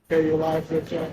Okay, you're live, good chat.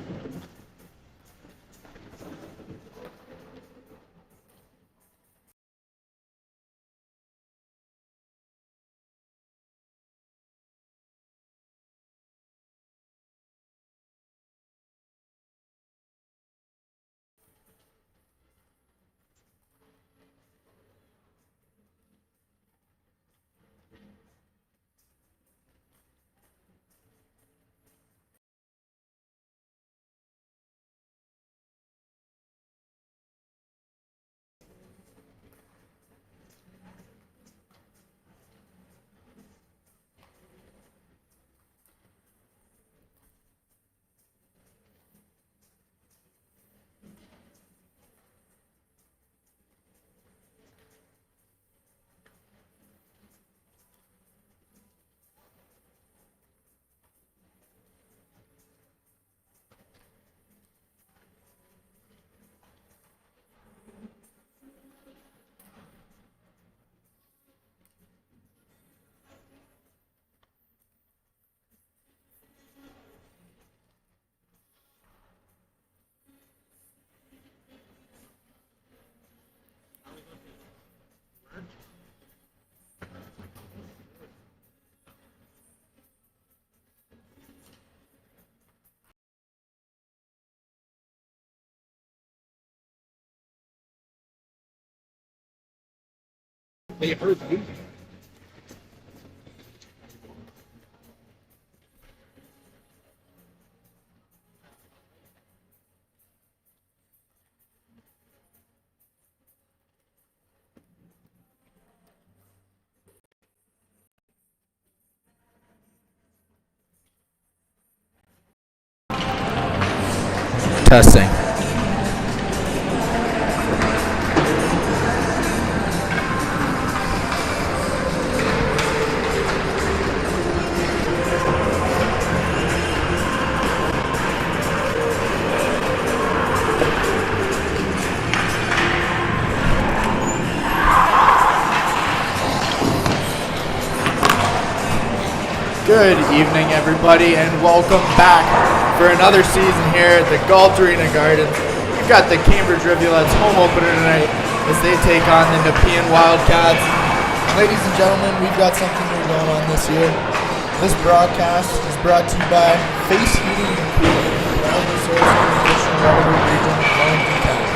They heard me. Testing. Good evening, everybody, and welcome back for another season here at the Galt Arena Gardens. We've got the Cambridge Rivulettes home opener tonight as they take on the Nepean Wildcats. Ladies and gentlemen, we've got something new going on this year. This broadcast is brought to you by Face Heating and Cooling, proudly sourced in the Mission Waterloo region of Wellington County.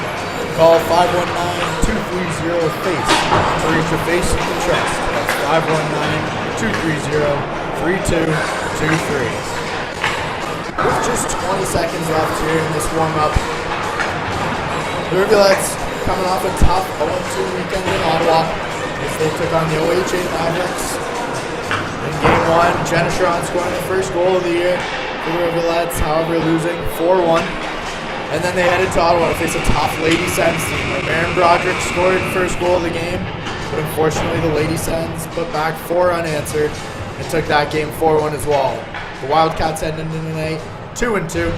Call 519-230-FACE to reach a face you can trust. That's 519-230-3223. With just 20 seconds left here in this warm-up, the Rivulettes coming off a tough 0-2 weekend in Ottawa as they took on the OHA Mavericks. In Game 1, Jenna Sharon scoring the first goal of the year for the Rivulettes, however losing 4-1. And then they headed to Ottawa to face a tough Lady Sens team where Maren Broderick scored the first goal of the game, but unfortunately the Lady Sens put back 4 unanswered and took that game 4-1 as well. The Wildcats heading into tonight 2-2,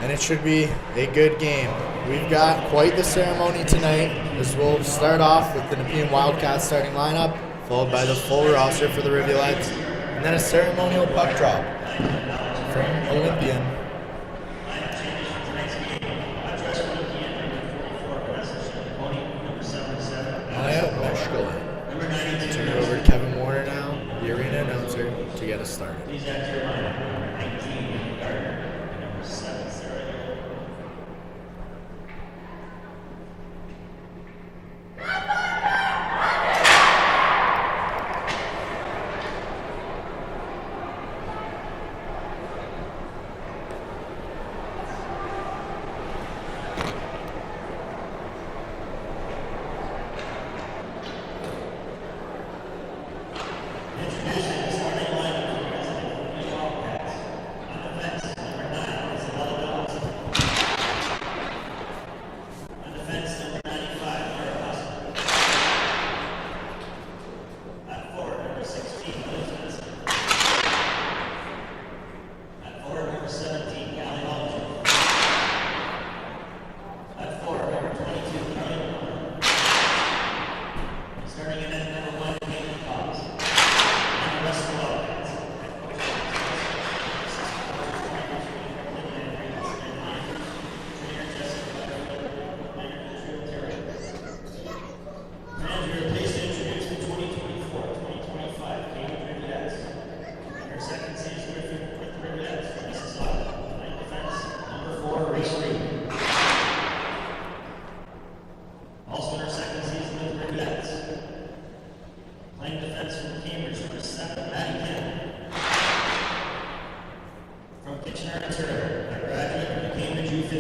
and it should be a good game. We've got quite the ceremony tonight as we'll start off with the Nepean Wildcats starting lineup, followed by the full roster for the Rivulettes, and then a ceremonial puck drop from Olympian. Turn it over to Kevin Warner now, the arena announcer, to get us started.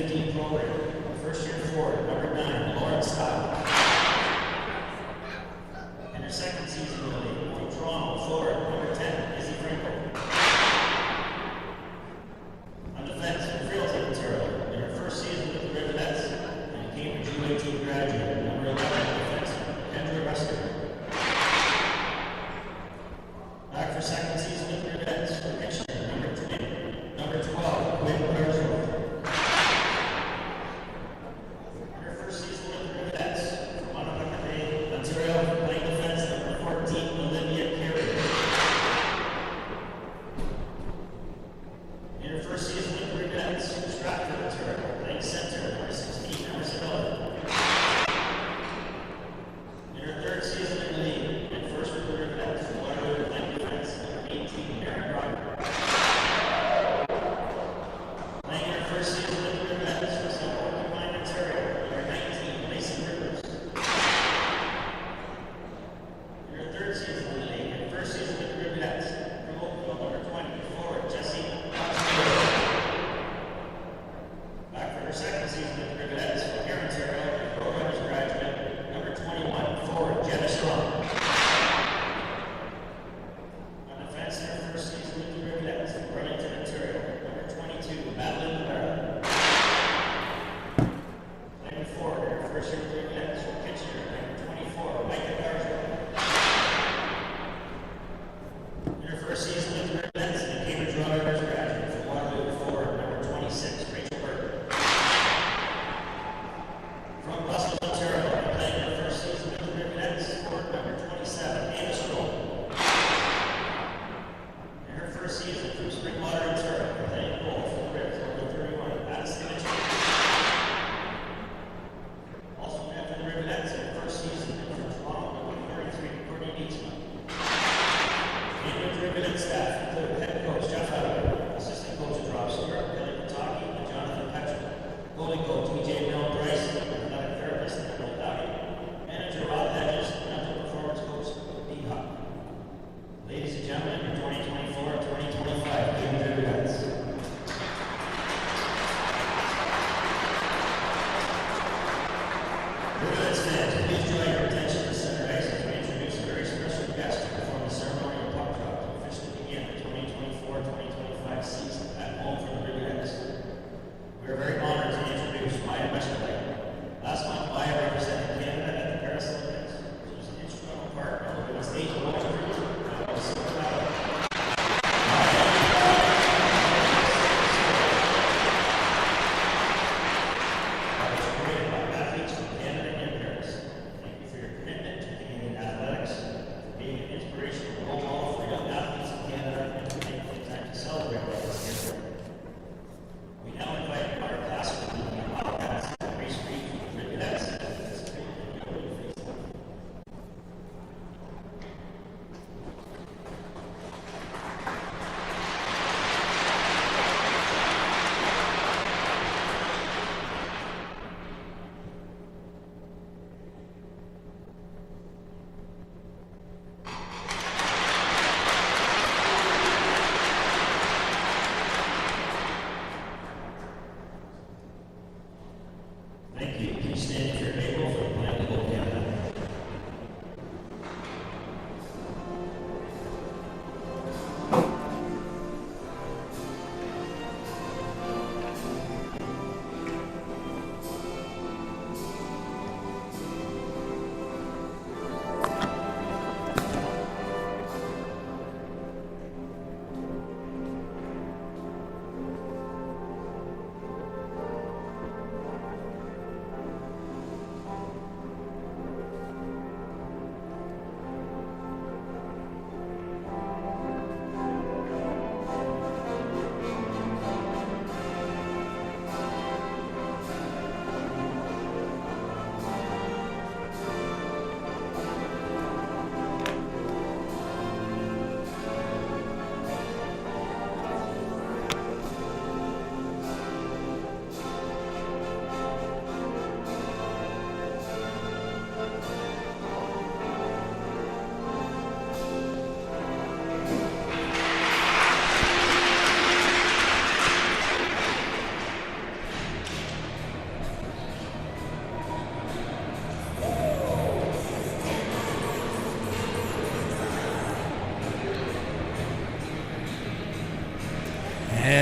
15 program. First year forward, number 9, Lauren Scott. In her second season in the league, from Toronto, Florida, number 10, Izzy Franco. On defense, from Freelton, Ontario, in her first season with the Rivulettes, and Cambridge Rivulettes graduate, number 11, defense, Kendra Ruster. Back for second season with the Rivulettes, from Kitchener, number 12, Quinn Garsworth.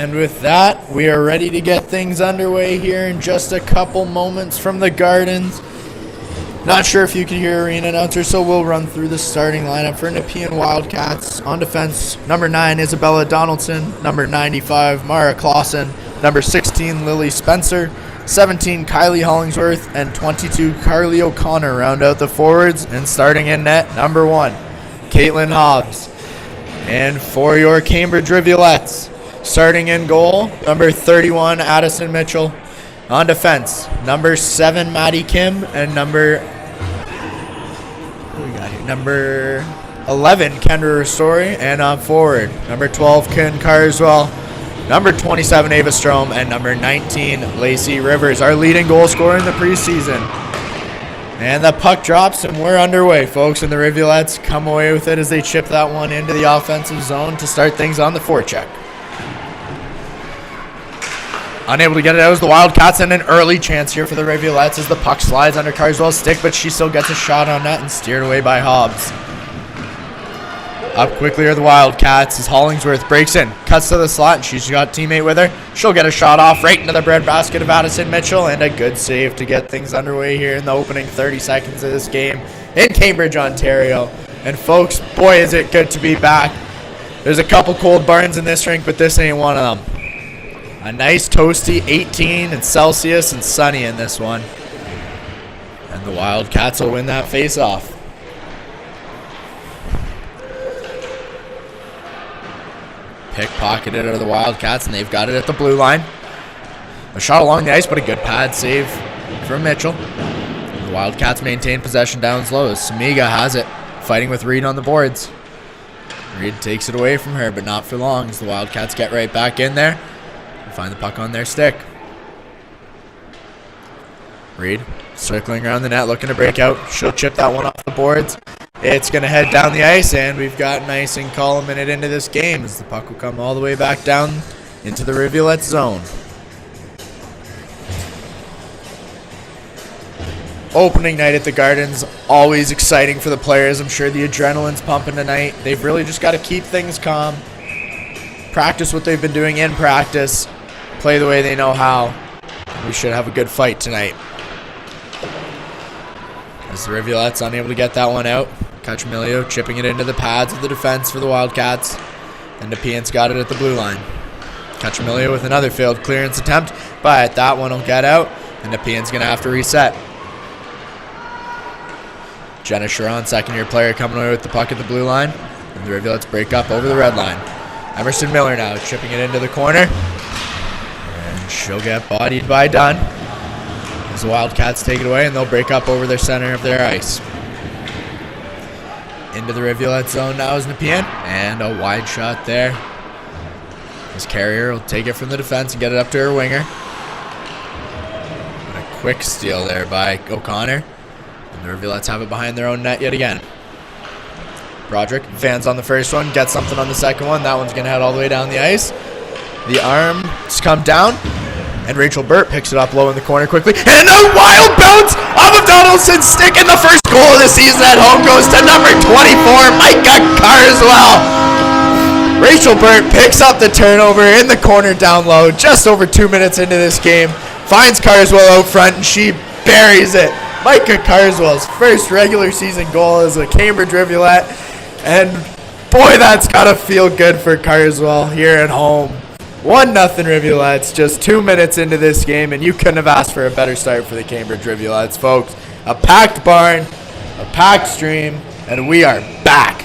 And with that, we are ready to get things underway here in just a couple moments from the Gardens. Not sure if you can hear arena announcer, so we'll run through the starting lineup for Nepean Wildcats. On defense, number 9, Isabella Donaldson. Number 95, Mara Clausen. Number 16, Lily Spencer. 17, Kylie Hollingsworth. And 22, Carly O'Connor round out the forwards. And starting in net, number 1, Caitlin Hobbs. And for your Cambridge Rivulettes, starting in goal, number 31, Addison Mitchell. On defense, number 7, Maddie Kim, and number 11, Kendra Ristori, and on forward, number 12, Ken Carswell, number 27, Ava Strom, and number 19, Lacey Rivers, our leading goal scorer in the preseason. And the puck drops, and we're underway, folks, and the Rivulettes come away with it as they chip that one into the offensive zone to start things on the forecheck. Unable to get it out as the Wildcats, and an early chance here for the Rivulettes as the puck slides under Carswell's stick, but she still gets a shot on net and steered away by Hobbs. Up quickly are the Wildcats as Hollingsworth breaks in, cuts to the slot, and she's got a teammate with her. She'll get a shot off right into the breadbasket of Addison Mitchell, and a good save to get things underway here in the opening 30 seconds of this game in Cambridge, Ontario. And folks, boy is it good to be back. There's a couple cold barns in this rink, but this ain't one of them. A nice toasty 18 in Celsius and sunny in this one. And the Wildcats will win that face-off. Pickpocketed out of the Wildcats, and they've got it at the blue line. A shot along the ice, but a good pad save from Mitchell. The Wildcats maintain possession down slow as Samiga has it, fighting with Reed on the boards. Reed takes it away from her, but not for long as the Wildcats get right back in there. Find the puck on their stick. Reed circling around the net, looking to break out. She'll chip that one off the boards. It's going to head down the ice, and we've got an icing call a minute into this game as the puck will come all the way back down into the Rivulettes zone. Opening night at the Gardens, always exciting for the players. I'm sure the adrenaline's pumping tonight. They've really just got to keep things calm, practice what they've been doing in practice, play the way they know how. We should have a good fight tonight. As the Rivulettes unable to get that one out. Cachamilio chipping it into the pads of the defense for the Wildcats. And Nepean's got it at the blue line. Cachamilio with another failed clearance attempt, but that one will get out, and Nepean's going to have to reset. Jenna Sharon, second-year player, coming away with the puck at the blue line. And the Rivulettes break up over the red line. Emerson Miller now chipping it into the corner. And she'll get bodied by Dunn. As the Wildcats take it away, and they'll break up over their center of their ice. Into the Rivulet zone now is Nepean. And a wide shot there. This Carrier will take it from the defense and get it up to her winger. And a quick steal there by O'Connor. And the Rivulettes have it behind their own net yet again. Broderick fans on the first one, gets something on the second one. That one's going to head all the way down the ice. The arms come down, and Rachel Burt picks it up low in the corner quickly. And a wild bounce off of Donaldson's stick, and the first goal of the season at home goes to number 24, Micah Carswell. Rachel Burt picks up the turnover in the corner down low, just over 2 minutes into this game. Finds Carswell out front, and she buries it. Micah Carswell's first regular season goal as a Cambridge Rivulette. And boy, that's got to feel good for Carswell here at home. 1-0 Rivulettes, just 2 minutes into this game, and you couldn't have asked for a better start for the Cambridge Rivulettes, folks. A packed barn, a packed stream, and we are back.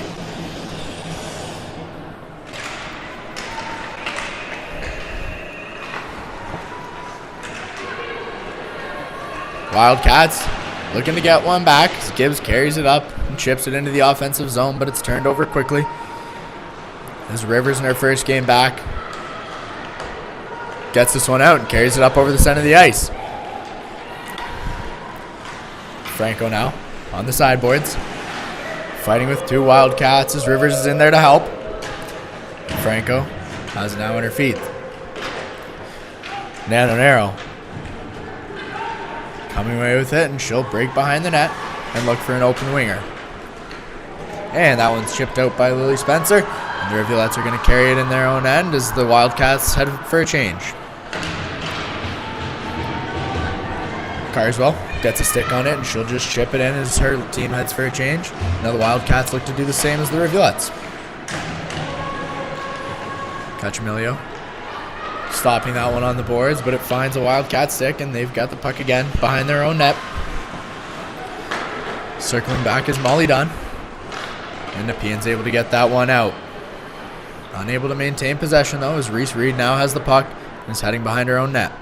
Wildcats looking to get one back. Gibbs carries it up and chips it into the offensive zone, but it's turned over quickly. As Rivers in her first game back gets this one out and carries it up over the center of the ice. Franco now on the sideboards, fighting with two Wildcats as Rivers is in there to help. And Franco has it now on her feet. Nanonero coming away with it, and she'll break behind the net and look for an open winger. And that one's chipped out by Lily Spencer. And The Rivulettes are going to carry it in their own end as the Wildcats head for a change. Carswell gets a stick on it, and she'll just chip it in as her team heads for a change. Now the Wildcats look to do the same as the Rivulettes. Cachamilio stopping that one on the boards, but it finds a Wildcat stick, and they've got the puck again behind their own net. Circling back is Molly Dunn. And Nepean's able to get that one out. Unable to maintain possession, though, as Reese Reed now has the puck and is heading behind her own net.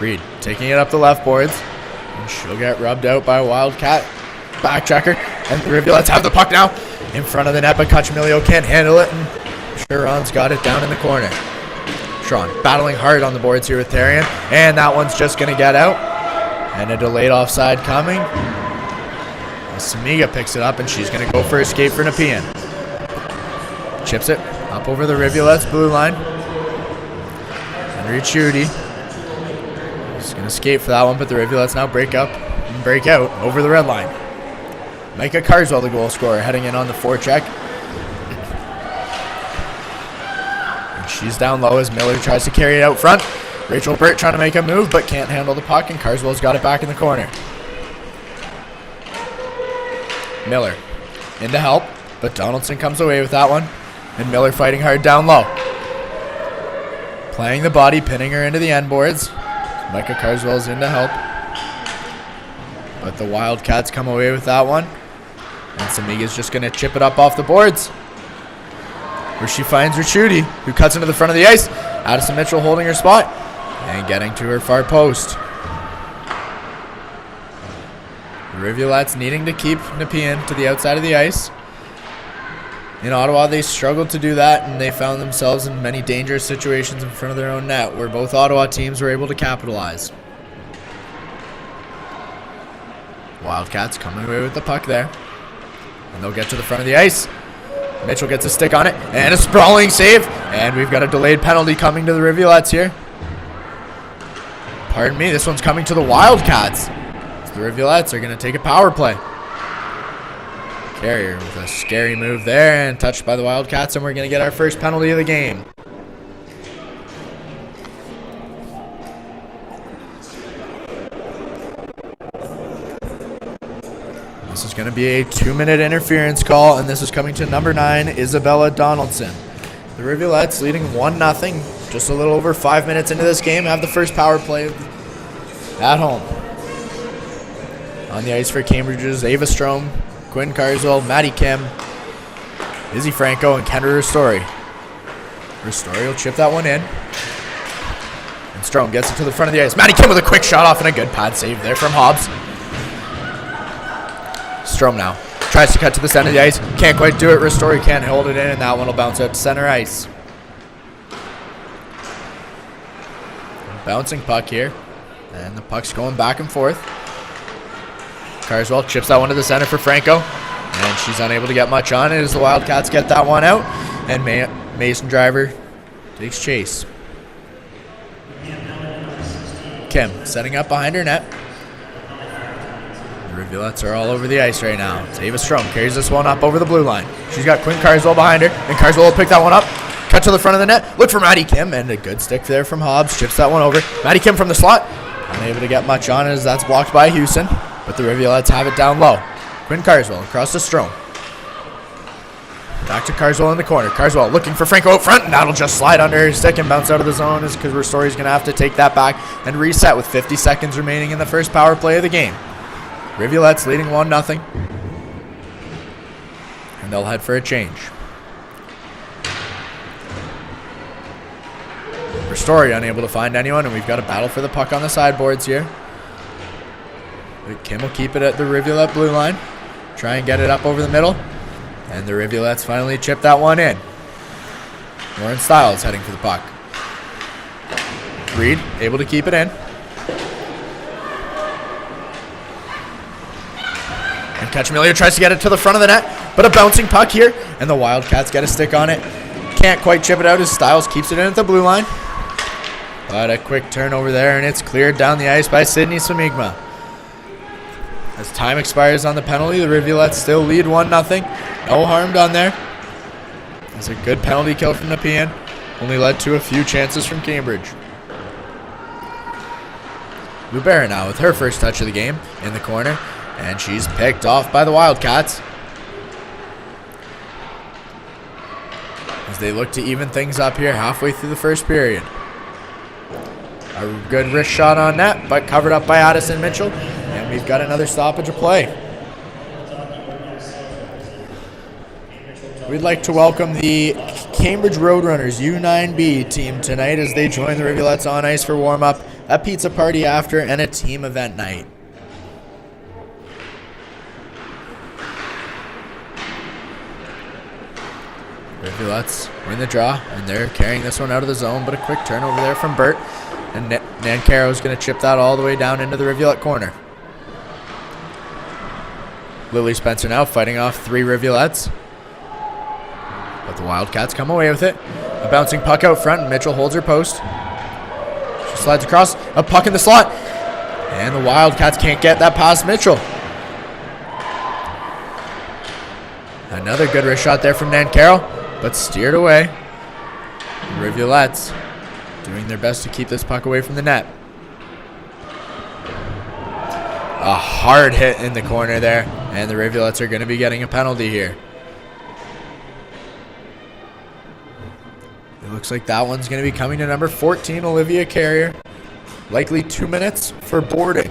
Reed taking it up the left boards, and she'll get rubbed out by a Wildcat backchecker. And the Rivulettes have the puck now in front of the net, but Cachamilio can't handle it, and Sharon's got it down in the corner. Sharon battling hard on the boards here with Therian, and that one's just going to get out. And a delayed offside coming. Samiga picks it up, and she's going to go for a skate for Nepean. Chips it up over the Rivulettes blue line. Henry Chudy is going to skate for that one, but the Rivulettes now break up and break out over the red line. Micah Carswell, the goal scorer, heading in on the forecheck. And she's down low as Miller tries to carry it out front. Rachel Burt trying to make a move, but can't handle the puck, and Carswell's got it back in the corner. Miller in to help, but Donaldson comes away with that one, and Miller fighting hard down low. Playing the body, pinning her into the end boards. Micah Carswell's in to help, but the Wildcats come away with that one, and Samiga's just going to chip it up off the boards, where she finds Ricciuti, who cuts into the front of the ice. Addison Mitchell holding her spot and getting to her far post. The Rivulettes needing to keep Nepean to the outside of the ice. In Ottawa, they struggled to do that, and they found themselves in many dangerous situations in front of their own net, where both Ottawa teams were able to capitalize. Wildcats coming away with the puck there, and they'll get to the front of the ice. Mitchell gets a stick on it, and a sprawling save, and we've got a delayed penalty coming to the Rivulettes here. Pardon me, this one's coming to the Wildcats. The Rivulettes are going to take a power play. Carrier with a scary move there, and touched by the Wildcats, and we're going to get our first penalty of the game. This is going to be a 2-minute interference call, and this is coming to number 9, Isabella Donaldson. The Rivulettes leading 1-0, just a little over 5 minutes into this game, have the first power play at home. On the ice for Cambridge's Ava Strome, Quinn Carswell, Maddie Kim, Izzy Franco, and Kendra Ristori. Ristori will chip that one in. And Strome gets it to the front of the ice. Maddie Kim with a quick shot off, and a good pad save there from Hobbs. Strome now tries to cut to the center of the ice. Can't quite do it. Ristori can't hold it in, and that one will bounce out to center ice. Bouncing puck here. And the puck's going back and forth. Carswell chips that one to the center for Franco, and she's unable to get much on it as the Wildcats get that one out, and Mason Driver takes chase. Kim setting up behind her net. The Rivulettes are all over the ice right now. Ava Strome carries this one up over the blue line. She's got Quinn Carswell behind her, and Carswell will pick that one up. Cut to the front of the net. Look for Maddie Kim, and a good stick there from Hobbs. Chips that one over. Maddie Kim from the slot. Unable to get much on it as that's blocked by Houston. But the Rivulettes have it down low. Quinn Carswell across to Strome. Back to Carswell in the corner. Carswell looking for Franco out front, and that'll just slide under her stick and bounce out of the zone as Ristori's going to have to take that back and reset with 50 seconds remaining in the first power play of the game. Rivulettes leading 1-0. And they'll head for a change. Ristori unable to find anyone, and we've got a battle for the puck on the sideboards here. But Kim will keep it at the Rivulette blue line. Try and get it up over the middle. And the Rivulettes finally chip that one in. Lauren Stiles heading for the puck. Reed able to keep it in. And Cachamilio tries to get it to the front of the net, but a bouncing puck here, and the Wildcats get a stick on it. Can't quite chip it out as Stiles keeps it in at the blue line. But a quick turnover there, and it's cleared down the ice by Sydney Samigma. As time expires on the penalty, the Rivulettes still lead 1-0. No harm done there. It's a good penalty kill from Nepean. Only led to a few chances from Cambridge. Lubera now with her first touch of the game in the corner. And she's picked off by the Wildcats. As they look to even things up here halfway through the first period. A good wrist shot on net, but covered up by Addison Mitchell. And we've got another stoppage of play. We'd like to welcome the Cambridge Roadrunners U9B team tonight as they join the Rivulettes on ice for warm-up, a pizza party after, and a team event night. Rivulettes win the draw, and they're carrying this one out of the zone, but a quick turnover there from Burt. And Nancaro's going to chip that all the way down into the Rivulette corner. Lily Spencer now fighting off 3 Rivulettes. But the Wildcats come away with it. A bouncing puck out front, and Mitchell holds her post. She slides across, a puck in the slot. And the Wildcats can't get that past Mitchell. Another good wrist shot there from Nancaro, but steered away. The Rivulettes doing their best to keep this puck away from the net. A hard hit in the corner there, and the Rivulettes are going to be getting a penalty here. It looks like that one's going to be coming to number 14, Olivia Carrier. Likely 2 minutes for boarding.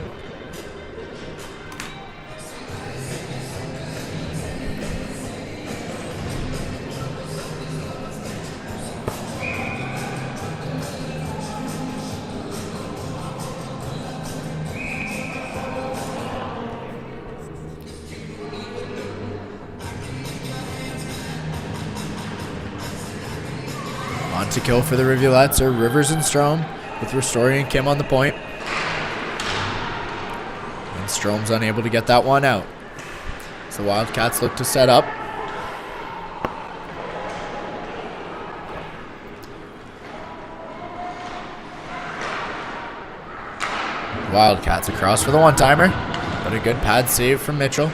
On to kill for the Rivulettes are Rivers and Strom, with Ristori and Kim on the point. And Strom's unable to get that one out. So the Wildcats look to set up. Wildcats across for the one-timer, but a good pad save from Mitchell.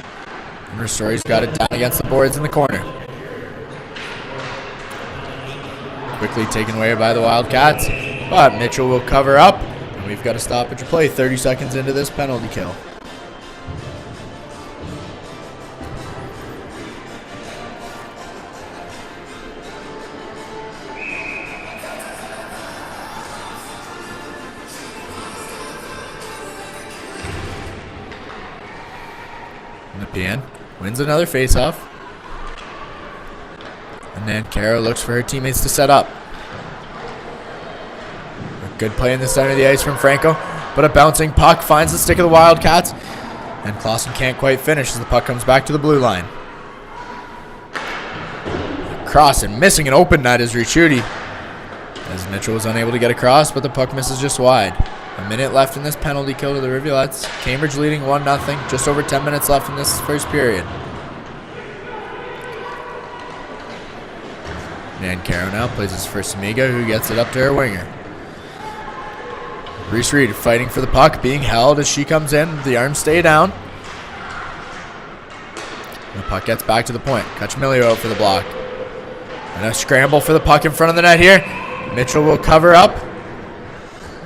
And Ristori's got it down against the boards in the corner. Quickly taken away by the Wildcats, but Mitchell will cover up, and we've got a stoppage of play 30 seconds into this penalty kill. Nepean wins another faceoff. And then Kara looks for her teammates to set up. A good play in the center of the ice from Franco, but a bouncing puck finds the stick of the Wildcats, and Clausen can't quite finish as the puck comes back to the blue line. Cross and missing an open net is Ricciuti, as Mitchell was unable to get across, but the puck misses just wide. A minute left in this penalty kill to the Rivulettes. Cambridge leading 1-0, just over 10 minutes left in this first period. Nancaro now plays his first Amiga, who gets it up to her winger. Reese Reed fighting for the puck, being held as she comes in. The arms stay down. The puck gets back to the point. Cachemilio out for the block. And a scramble for the puck in front of the net here. Mitchell will cover up.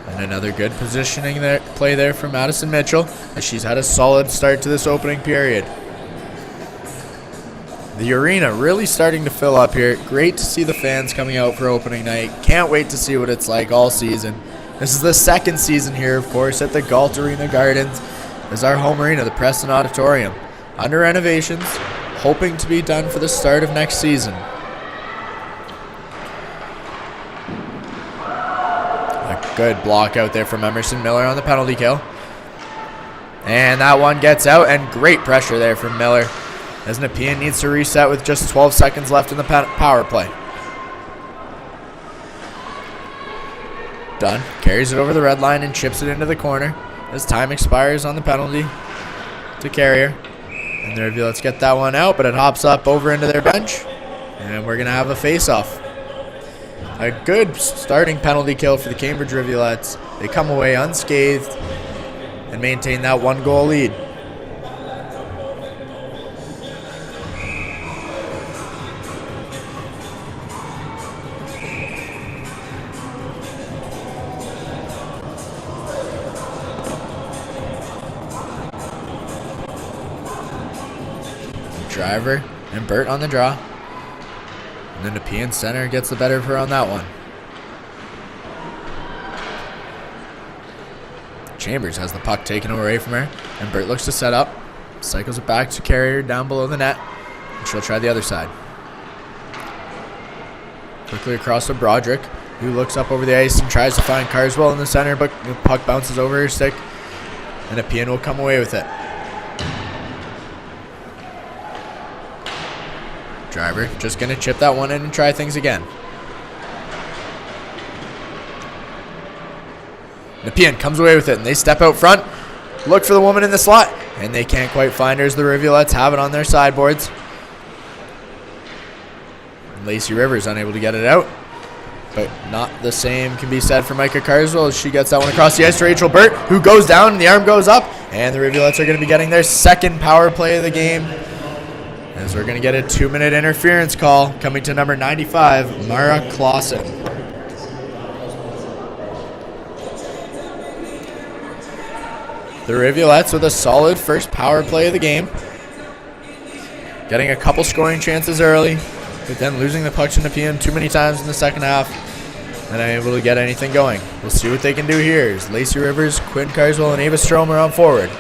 And another good positioning there, play there from Madison Mitchell, as she's had a solid start to this opening period. The arena really starting to fill up here. Great to see the fans coming out for opening night. Can't wait to see what it's like all season. This is the second season here, of course, at the Galt Arena Gardens. As our home arena, the Preston Auditorium, under renovations, hoping to be done for the start of next season. A good block out there from Emerson Miller on the penalty kill. And that one gets out, and great pressure there from Miller, as Nepean needs to reset with just 12 seconds left in the power play. Dunn carries it over the red line and chips it into the corner as time expires on the penalty to Carrier. And the Rivulettes get that one out, but it hops up over into their bench, and we're going to have a face-off. A good starting penalty kill for the Cambridge Rivulettes. They come away unscathed and maintain that 1-goal lead. Driver and Burt on the draw. And then Nepean center gets the better of her on that one. Chambers has the puck taken away from her, and Burt looks to set up. Cycles it back to carry her down below the net, and she'll try the other side. Quickly across to Broderick, who looks up over the ice and tries to find Carswell in the center, but the puck bounces over her stick, and Nepean will come away with it. Driver just going to chip that one in and try things again. Nepean comes away with it, and they step out front, look for the woman in the slot, and they can't quite find her as the Rivulettes have it on their sideboards. Lacey Rivers unable to get it out, but not the same can be said for Micah Carswell as she gets that one across the ice to Rachel Burt, who goes down, and the arm goes up, and the Rivulettes are going to be getting their second power play of the game, as we're going to get a 2-minute interference call coming to number 95, Mara Clausen. The Rivulettes with a solid first power play of the game. Getting a couple scoring chances early, but then losing the puck to Nepean too many times in the second half and unable to get anything going. We'll see what they can do here as Lacey Rivers, Quinn Carswell, and Ava Strom are on forward.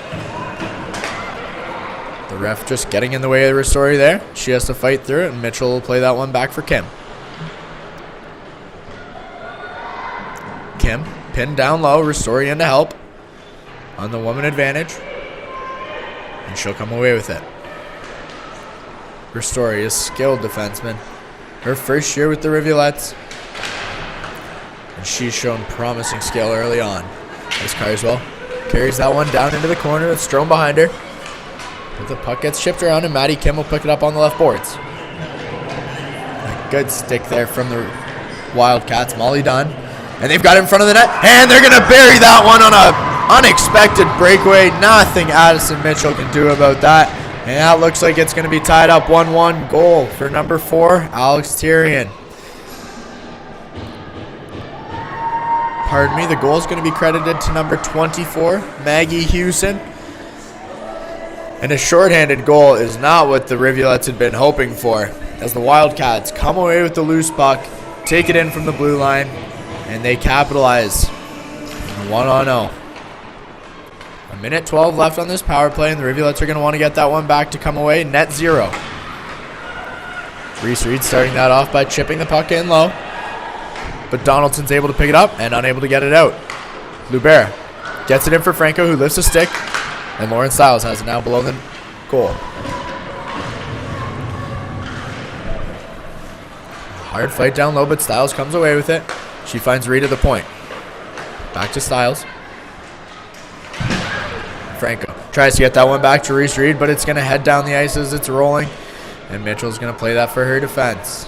The ref just getting in the way of the Ristori there. She has to fight through it, and Mitchell will play that one back for Kim. Kim pinned down low, Ristori in to help on the woman advantage, and she'll come away with it. Ristori is a skilled defenseman. Her first year with the Rivulettes, and she's shown promising skill early on. As Carswell carries that one down into the corner with Strom behind her. But the puck gets shipped around, and Maddie Kim will pick it up on the left boards. A good stick there from the Wildcats, Molly Dunn. And they've got it in front of the net, and they're going to bury that one on a unexpected breakaway. Nothing Addison Mitchell can do about that. And that looks like it's going to be tied up 1-1. Goal for number 4, Alex Tyrion. Pardon me, the goal is going to be credited to number 24, Maggie Hewson. And a shorthanded goal is not what the Rivulettes had been hoping for, as the Wildcats come away with the loose puck, take it in from the blue line, and they capitalize. 1-0. A minute 12 left on this power play, and the Rivulettes are going to want to get that one back to come away. Net 0. Reese Reed starting that off by chipping the puck in low. But Donaldson's able to pick it up and unable to get it out. Lubera gets it in for Franco, who lifts a stick. And Lauren Stiles has it now below the goal. Hard fight down low, but Stiles comes away with it. She finds Reed at the point. Back to Stiles. Franco tries to get that one back to Reese Reed, but it's going to head down the ice as it's rolling. And Mitchell's going to play that for her defense.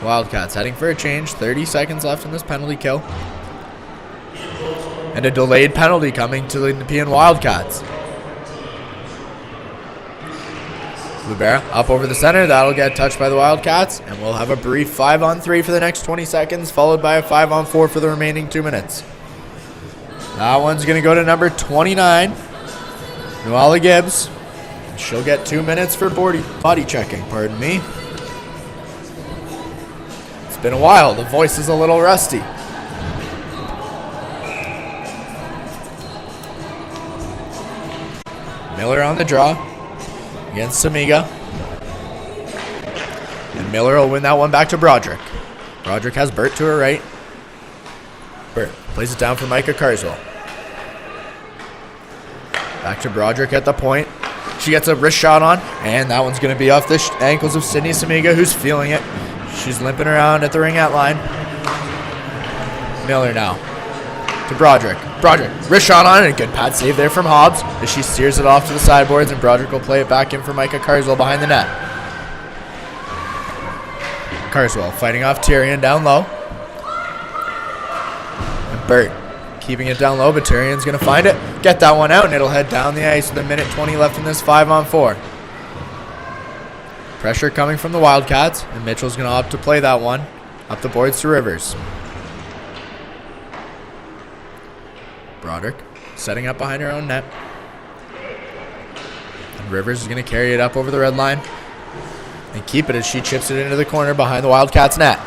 Wildcats heading for a change. 30 seconds left in this penalty kill. And a delayed penalty coming to the Nepean Wildcats. Lubera up over the center. That'll get touched by the Wildcats. And we'll have a brief 5-on-3 for the next 20 seconds, followed by a 5-on-4 for the remaining 2 minutes. That one's going to go to number 29, Noella Gibbs. She'll get 2 minutes for body checking, pardon me. It's been a while. The voice is a little rusty. Miller on the draw against Samiga. And Miller will win that one back to Broderick. Broderick has Burt to her right. Burt plays it down for Micah Carswell. Back to Broderick at the point. She gets a wrist shot on, and that one's going to be off the ankles of Sydney Samiga, who's feeling it. She's limping around at the ring-out line. Miller now to Broderick. Broderick, wrist shot on, and a good pad save there from Hobbs as she steers it off to the sideboards, and Broderick will play it back in for Micah Carswell behind the net. Carswell fighting off Tyrion down low. And Burt keeping it down low, but Tyrion's going to find it, get that one out, and it'll head down the ice with a minute 20 left in this 5-on-4. Pressure coming from the Wildcats, and Mitchell's going to opt to play that one up the boards to Rivers. Broderick setting up behind her own net. And Rivers is going to carry it up over the red line. and keep it as she chips it into the corner behind the Wildcats net.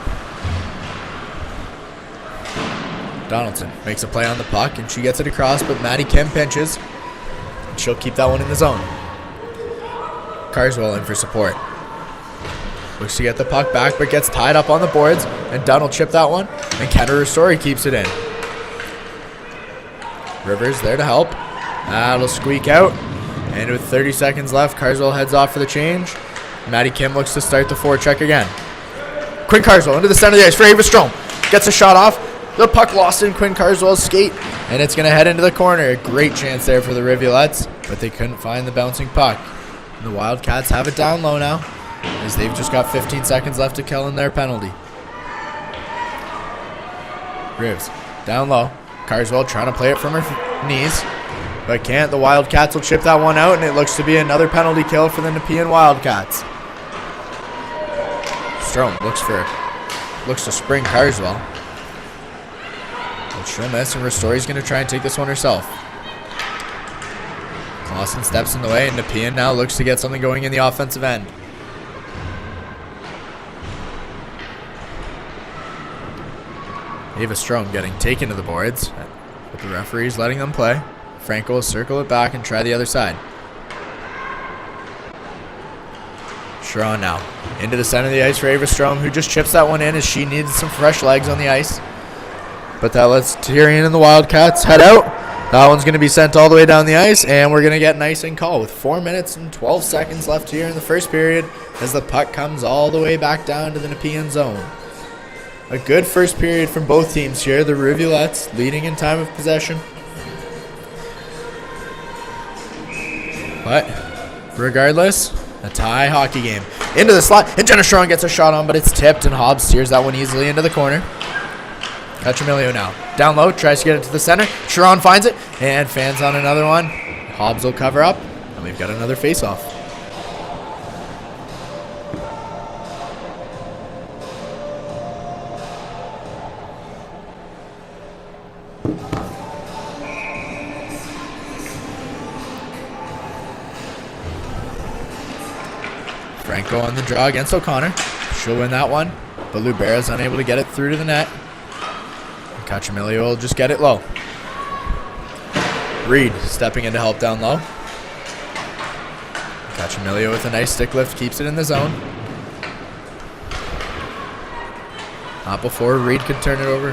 Donaldson makes a play on the puck, and she gets it across, but Maddie Kim pinches. And she'll keep that one in the zone. Carswell in for support. Looks to get the puck back, but gets tied up on the boards, and Dunn will chip that one, and Kenner Ristori keeps it in. Rivers there to help. That'll squeak out, and with 30 seconds left, Carswell heads off for the change. Maddie Kim looks to start the forecheck again. Quinn Carswell into the center of the ice for Ava Strom. Gets a shot off. The puck lost in Quinn Carswell's skate, and it's going to head into the corner. A great chance there for the Rivulettes, but they couldn't find the bouncing puck. And the Wildcats have it down low now, as they've just got 15 seconds left to kill in their penalty. Rivs down low. Carswell trying to play it from her knees, but can't. The Wildcats will chip that one out, and it looks to be another penalty kill for the Nepean Wildcats. Strom looks to spring Carswell. But she'll miss, and Ristori's going to try and take this one herself. Clausen steps in the way, and Nepean now looks to get something going in the offensive end. Ava Strom getting taken to the boards, but the referee's letting them play. Franco will circle it back and try the other side. Sharon now into the center of the ice for Ava Strom, who just chips that one in as she needed some fresh legs on the ice. But that lets Tyrion and the Wildcats head out. That one's going to be sent all the way down the ice, and we're going to get an icing call with 4 minutes and 12 seconds left here in the first period as the puck comes all the way back down to the Nepean zone. A good first period from both teams here. The Rivulettes leading in time of possession. But regardless, a tie hockey game. Into the slot, and Jenna Sharon gets a shot on, but it's tipped, and Hobbs steers that one easily into the corner. Cachamilio now. Down low, tries to get it to the center. Sharon finds it, and fans on another one. Hobbs will cover up, and we've got another face-off. Franco on the draw against O'Connor. She'll win that one, but Lubera's unable to get it through to the net. Cachamilio will just get it low. Reed stepping in to help down low. Cachamilio with a nice stick lift keeps it in the zone. Not before Reed could turn it over.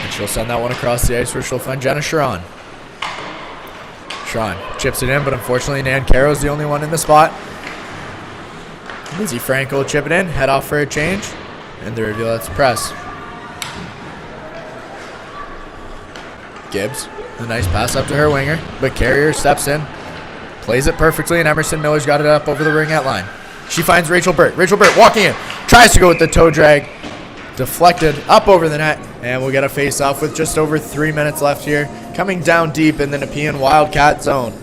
And she'll send that one across the ice where she'll find Jenna Sharon. Sharon chips it in, but unfortunately Nan Caro's the only one in the spot. Lizzie Franco will chip it in, head off for a change, and the Rivulettes press. Gibbs, a nice pass up to her winger, but Carrier steps in, plays it perfectly, and Emerson Miller's got it up over the ringette line. She finds Rachel Burt. Rachel Burt walking in, tries to go with the toe drag, deflected up over the net, and we'll get a face-off with just over 3 minutes left here, coming down deep in the Nepean Wildcat zone.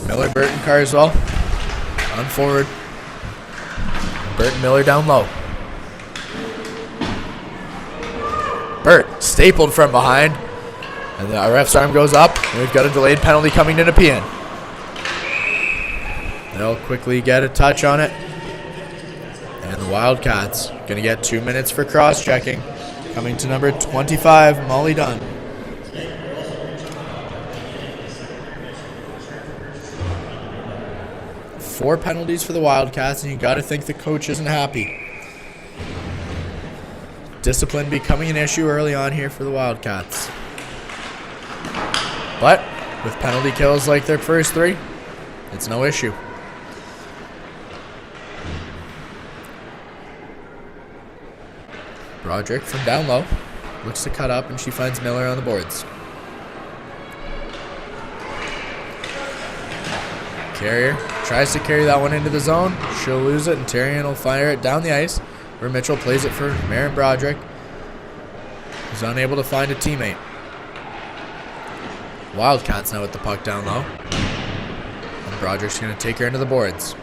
Miller, Burt, and Carswell on forward. Burt and Miller down low. Burt stapled from behind, and the ref's arm goes up, and we've got a delayed penalty coming to Nepean. They'll quickly get a touch on it, and the Wildcats going to get 2 minutes for cross-checking, coming to number 25, Molly Dunn. Four penalties for the Wildcats, and you got to think the coach isn't happy. Discipline becoming an issue early on here for the Wildcats. But with penalty kills like their first three, it's no issue. Broderick from down low looks to cut up, and she finds Miller on the boards. Carrier tries to carry that one into the zone. She'll lose it, and Tyrion will fire it down the ice, where Mitchell plays it for Maren Broderick, who's unable to find a teammate. Wildcats now with the puck down low, and Broderick's going to take her into the boards.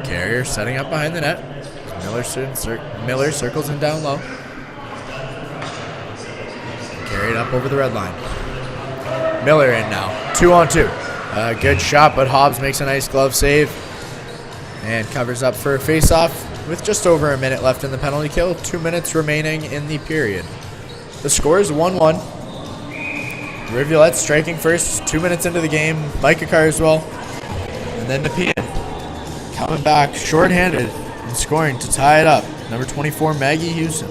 Carrier setting up behind the net. Miller circles him down low. Carried up over the red line. Miller in now. 2-on-2. Good shot, but Hobbs makes a nice glove save and covers up for a face-off with just over a minute left in the penalty kill. 2 minutes remaining in the period. The score is 1-1. Rivulettes striking first, 2 minutes into the game. Micah Carswell. And then Nepean coming back shorthanded and scoring to tie it up. Number 24, Maggie Houston.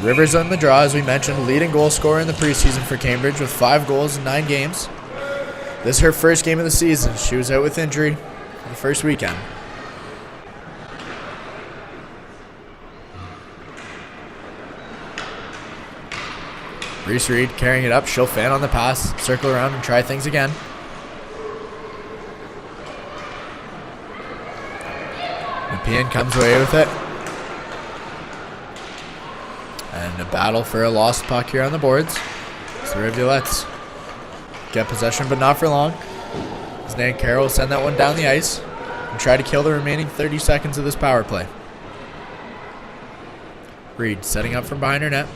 Rivers on the draw, as we mentioned, leading goal scorer in the preseason for Cambridge with 5 goals in 9 games. This is her first game of the season. She was out with injury for the first weekend. Reese Reed carrying it up. She'll fan on the pass, circle around and try things again. Nepean comes away with it. And a battle for a lost puck here on the boards. So the Rivulettes get possession, but not for long. His name Carroll will send that one down the ice and try to kill the remaining 30 seconds of this power play. Reed setting up from behind her net.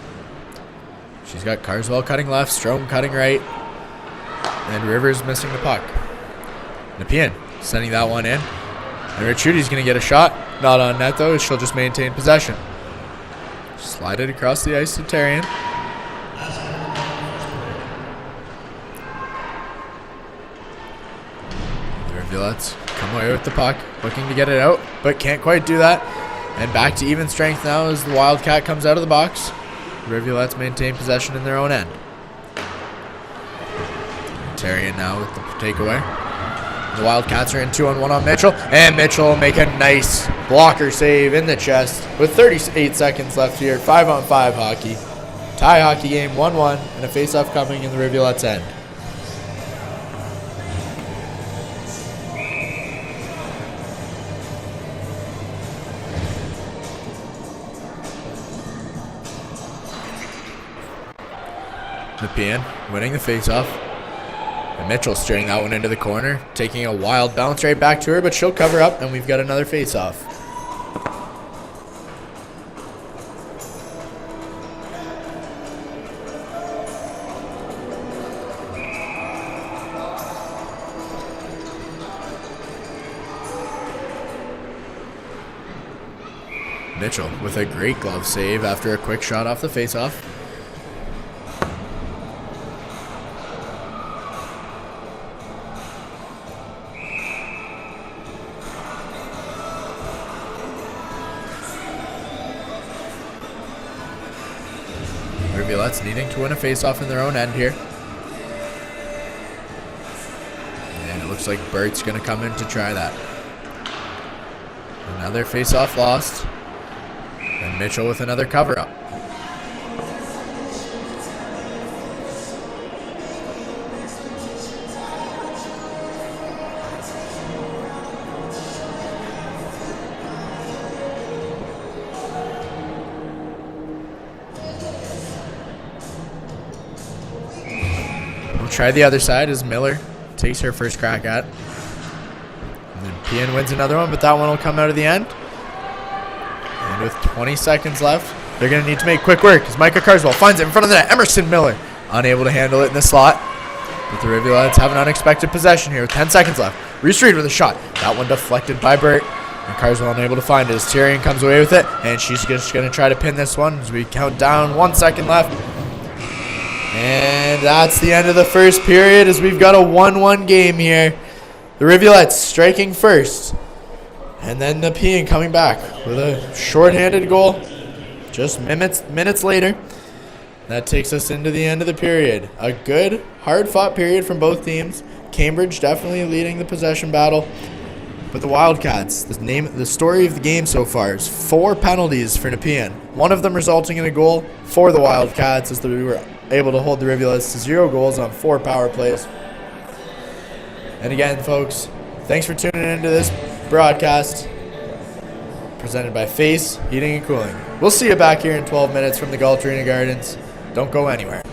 She's got Carswell cutting left, Strome cutting right, and Rivers missing the puck. Nepean sending that one in. And Richudi's going to get a shot. Not on net, though. She'll just maintain possession. Slide it across the ice to Tarian. The Rivulettes come away with the puck, looking to get it out, but can't quite do that. And back to even strength now as the Wildcat comes out of the box. The Rivulettes maintain possession in their own end. Tarian now with the takeaway. The Wildcats are in 2-on-1 on Mitchell, and Mitchell will make a nice blocker save in the chest with 38 seconds left here. 5-on-5 hockey. Tie hockey game, 1-1, and a face-off coming in the Rivulettes' end. Nepean winning the face-off. And Mitchell steering that one into the corner, taking a wild bounce right back to her, but she'll cover up, and we've got another face-off. Mitchell with a great glove save after a quick shot off the face-off. Rivulettes needing to win a face-off in their own end here. And it looks like Bert's going to come in to try that. Another face-off lost. And Mitchell with another cover-up. Try the other side as Miller takes her first crack at. And then Nepean wins another one, but that one will come out of the end. And with 20 seconds left, they're going to need to make quick work as Micah Carswell finds it in front of the net. Emerson Miller unable to handle it in the slot. But the Rivulettes have an unexpected possession here with 10 seconds left. Reese Reed with a shot. That one deflected by Bert. And Carswell unable to find it as Tyrion comes away with it. And she's just going to try to pin this one as we count down. 1 second left. And that's the end of the first period as we've got a 1-1 game here. The Rivulettes striking first. And then Nepean coming back with a shorthanded goal just minutes later. That takes us into the end of the period. A good, hard-fought period from both teams. Cambridge definitely leading the possession battle. But the Wildcats, the story of the game so far is 4 penalties for Nepean. One of them resulting in a goal for the Wildcats as we were able to hold the Rivulettes to 0 goals on 4 power plays. And again, folks, thanks for tuning into this broadcast presented by Face Heating and Cooling. We'll see you back here in 12 minutes from the Galt Arena Gardens. Don't go anywhere.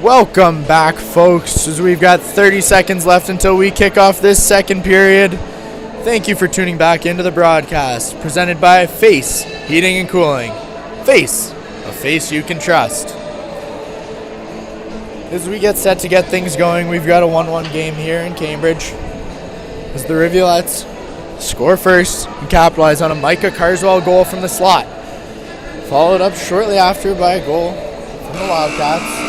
Welcome back, folks, as we've got 30 seconds left until we kick off this second period. Thank you for tuning back into the broadcast, presented by Face Heating and Cooling. Face, a face you can trust. As we get set to get things going, we've got a 1-1 game here in Cambridge, as the Rivulettes score first and capitalize on a Micah Carswell goal from the slot, followed up shortly after by a goal from the Wildcats.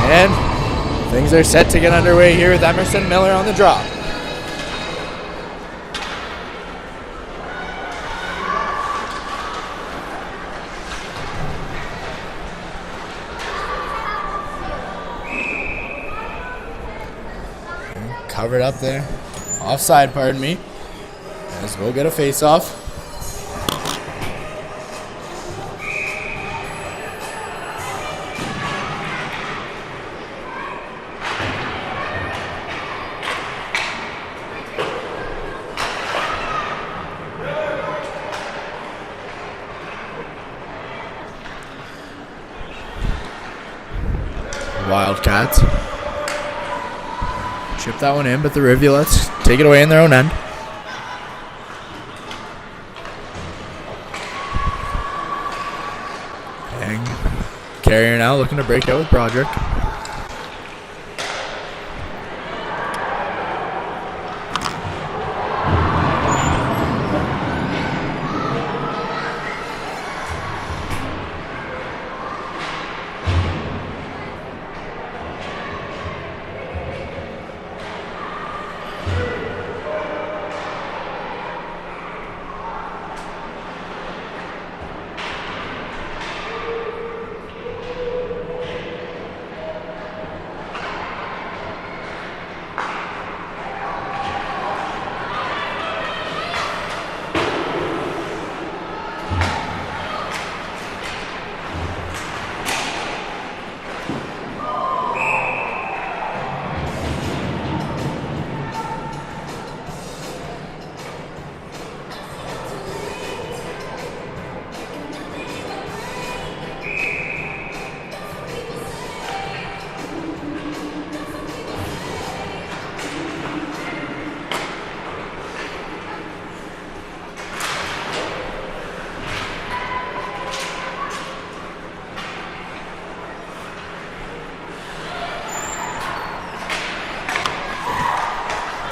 And things are set to get underway here with Emerson Miller on the draw. Covered up there. Offside, pardon me. As we'll get a face-off. Wildcats chip that one in, but the Rivulettes take it away in their own end. And Carrier now looking to break out with Broderick.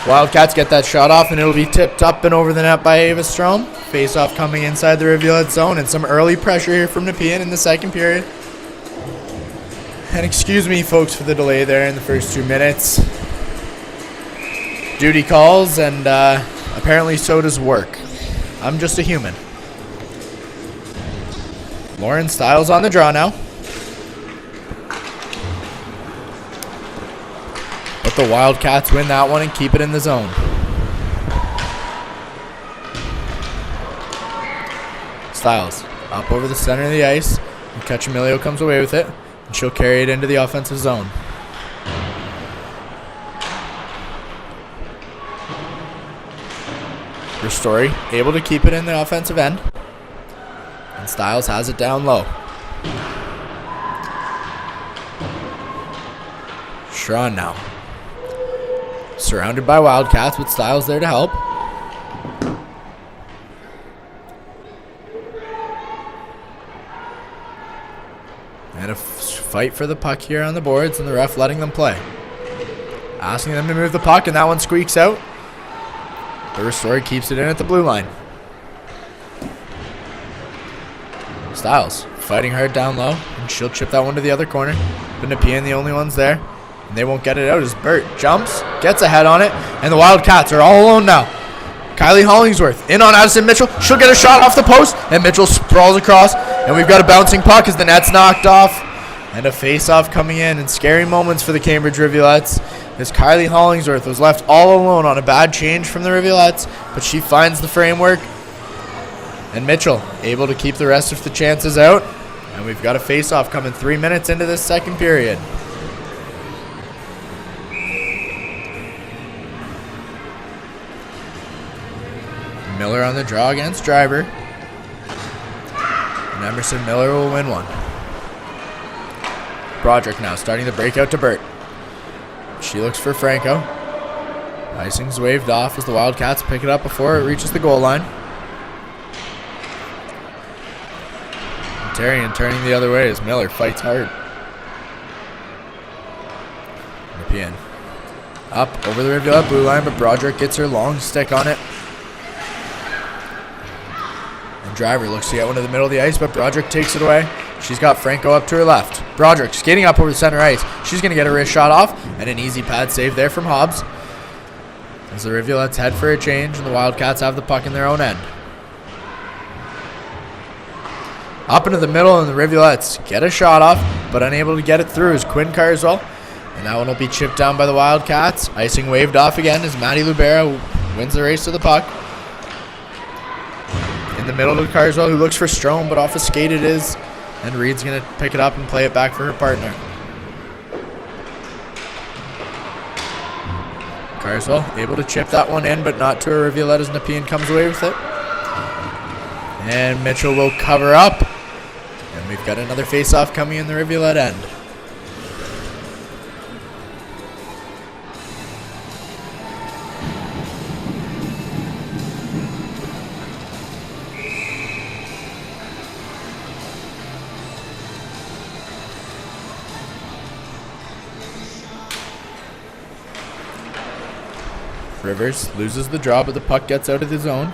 Wildcats get that shot off, and it'll be tipped up and over the net by Ava Strom. Face-off coming inside the Rivulet zone, and some early pressure here from Nepean in the second period. And excuse me, folks, for the delay there in the first 2 minutes. Duty calls, and apparently so does work. I'm just a human. Lauren Stiles on the draw now. But the Wildcats win that one and keep it in the zone. Stiles up over the center of the ice. And Cachamilio comes away with it. And she'll carry it into the offensive zone. Ristori able to keep it in the offensive end. And Stiles has it down low. Sharon now. Surrounded by Wildcats with Stiles there to help. And a fight for the puck here on the boards, and the ref letting them play. Asking them to move the puck, and that one squeaks out. The Ristori keeps it in at the blue line. Stiles fighting hard down low, and she'll chip that one to the other corner. But Nepean the only ones there. And they won't get it out as Burt jumps, gets ahead on it, and the Wildcats are all alone now. Kylie Hollingsworth in on Addison Mitchell. She'll get a shot off the post, and Mitchell sprawls across, and we've got a bouncing puck as the net's knocked off. And a face-off coming in, and scary moments for the Cambridge Rivulettes as Kylie Hollingsworth was left all alone on a bad change from the Rivulettes, but she finds the framework. And Mitchell able to keep the rest of the chances out. And we've got a face-off coming 3 minutes into this second period. Miller on the draw against Driver. And Emerson Miller will win one. Broderick now starting the breakout to Burt. She looks for Franco. Icing's waved off as the Wildcats pick it up before it reaches the goal line. Tarian turning the other way as Miller fights hard. Nepean up over the Rivulet blue line, but Broderick gets her long stick on it. And Driver looks to get one to the middle of the ice, but Broderick takes it away. She's got Franco up to her left. Broderick skating up over the center ice. She's going to get a wrist shot off, and an easy pad save there from Hobbs. As the Rivulettes head for a change, and the Wildcats have the puck in their own end. Up into the middle, and the Rivulettes get a shot off, but unable to get it through is Quinn Carswell. And that one will be chipped down by the Wildcats. Icing waved off again as Maddie Lubera wins the race to the puck. In the middle to Carswell, who looks for Strome, but off a skate it is. And Reed's going to pick it up and play it back for her partner. Carswell able to chip that one in, but not to a Rivulet as Nepean comes away with it. And Mitchell will cover up. And we've got another face-off coming in the Rivulet end. Rivers loses the draw, but the puck gets out of the zone.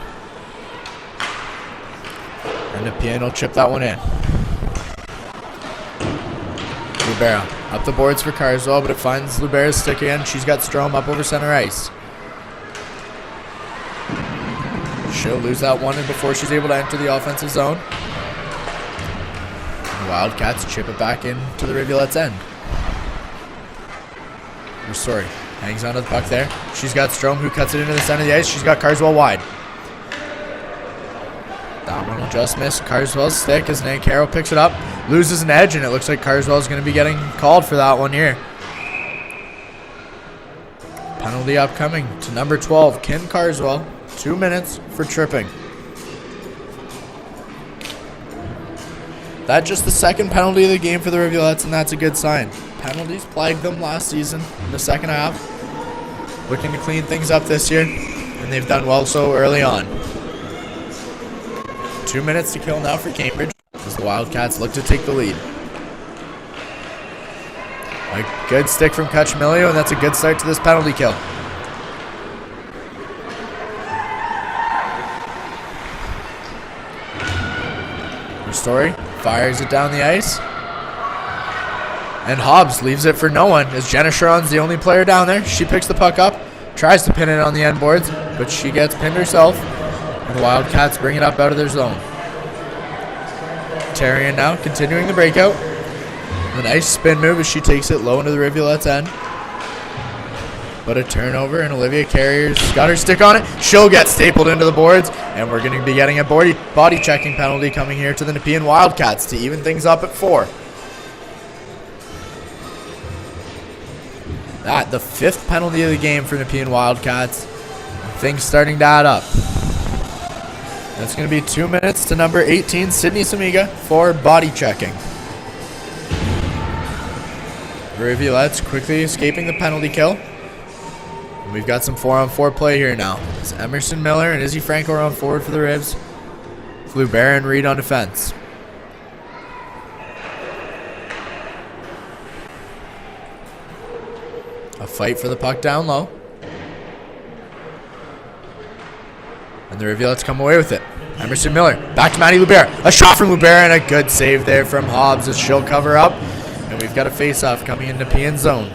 And Nepean will chip that one in. Lubera up the boards for Carswell, but it finds Lubera's stick again. She's got Strome up over center ice. She'll lose that one before she's able to enter the offensive zone. The Wildcats chip it back into the Rivulet's end. Sorry. Hangs onto the puck there. She's got Strome, who cuts it into the center of the ice. She's got Carswell wide. That one will just miss Carswell's stick as Nancaro picks it up. Loses an edge, and it looks like Carswell's going to be getting called for that one here. Penalty upcoming to number 12, Ken Carswell. 2 minutes for tripping. That's just the second penalty of the game for the Rivulettes, and that's a good sign. Penalties plagued them last season in the second half. Looking to clean things up this year, and they've done well so early on. 2 minutes to kill now for Cambridge as the Wildcats look to take the lead. A good stick from Cuchmilio, and that's a good start to this penalty kill. Story fires it down the ice. And Hobbs leaves it for no one as Jenna Sharon's the only player down there. She picks the puck up, tries to pin it on the end boards, but she gets pinned herself. And the Wildcats bring it up out of their zone. Tarian now continuing the breakout. A nice spin move as she takes it low into the Rivulet's end. But a turnover, and Olivia Carrier's got her stick on it. She'll get stapled into the boards, and we're going to be getting a body checking penalty coming here to the Nepean Wildcats to even things up at 4. That, the 5th penalty of the game for Nepean Wildcats. Things starting to add up. That's going to be 2 minutes to number 18, Sydney Samiga, for body checking. Rivulettes quickly escaping the penalty kill. We've got some 4-on-4 play here now. It's Emerson Miller and Izzy Franco are on forward for the Rivs. Flubert and Reed on defense. A fight for the puck down low. And the Rivulettes come away with it. Emerson Miller, back to Maddie Lubera. A shot from Lubera and a good save there from Hobbs as she'll cover up. And we've got a face-off coming into Nepean zone.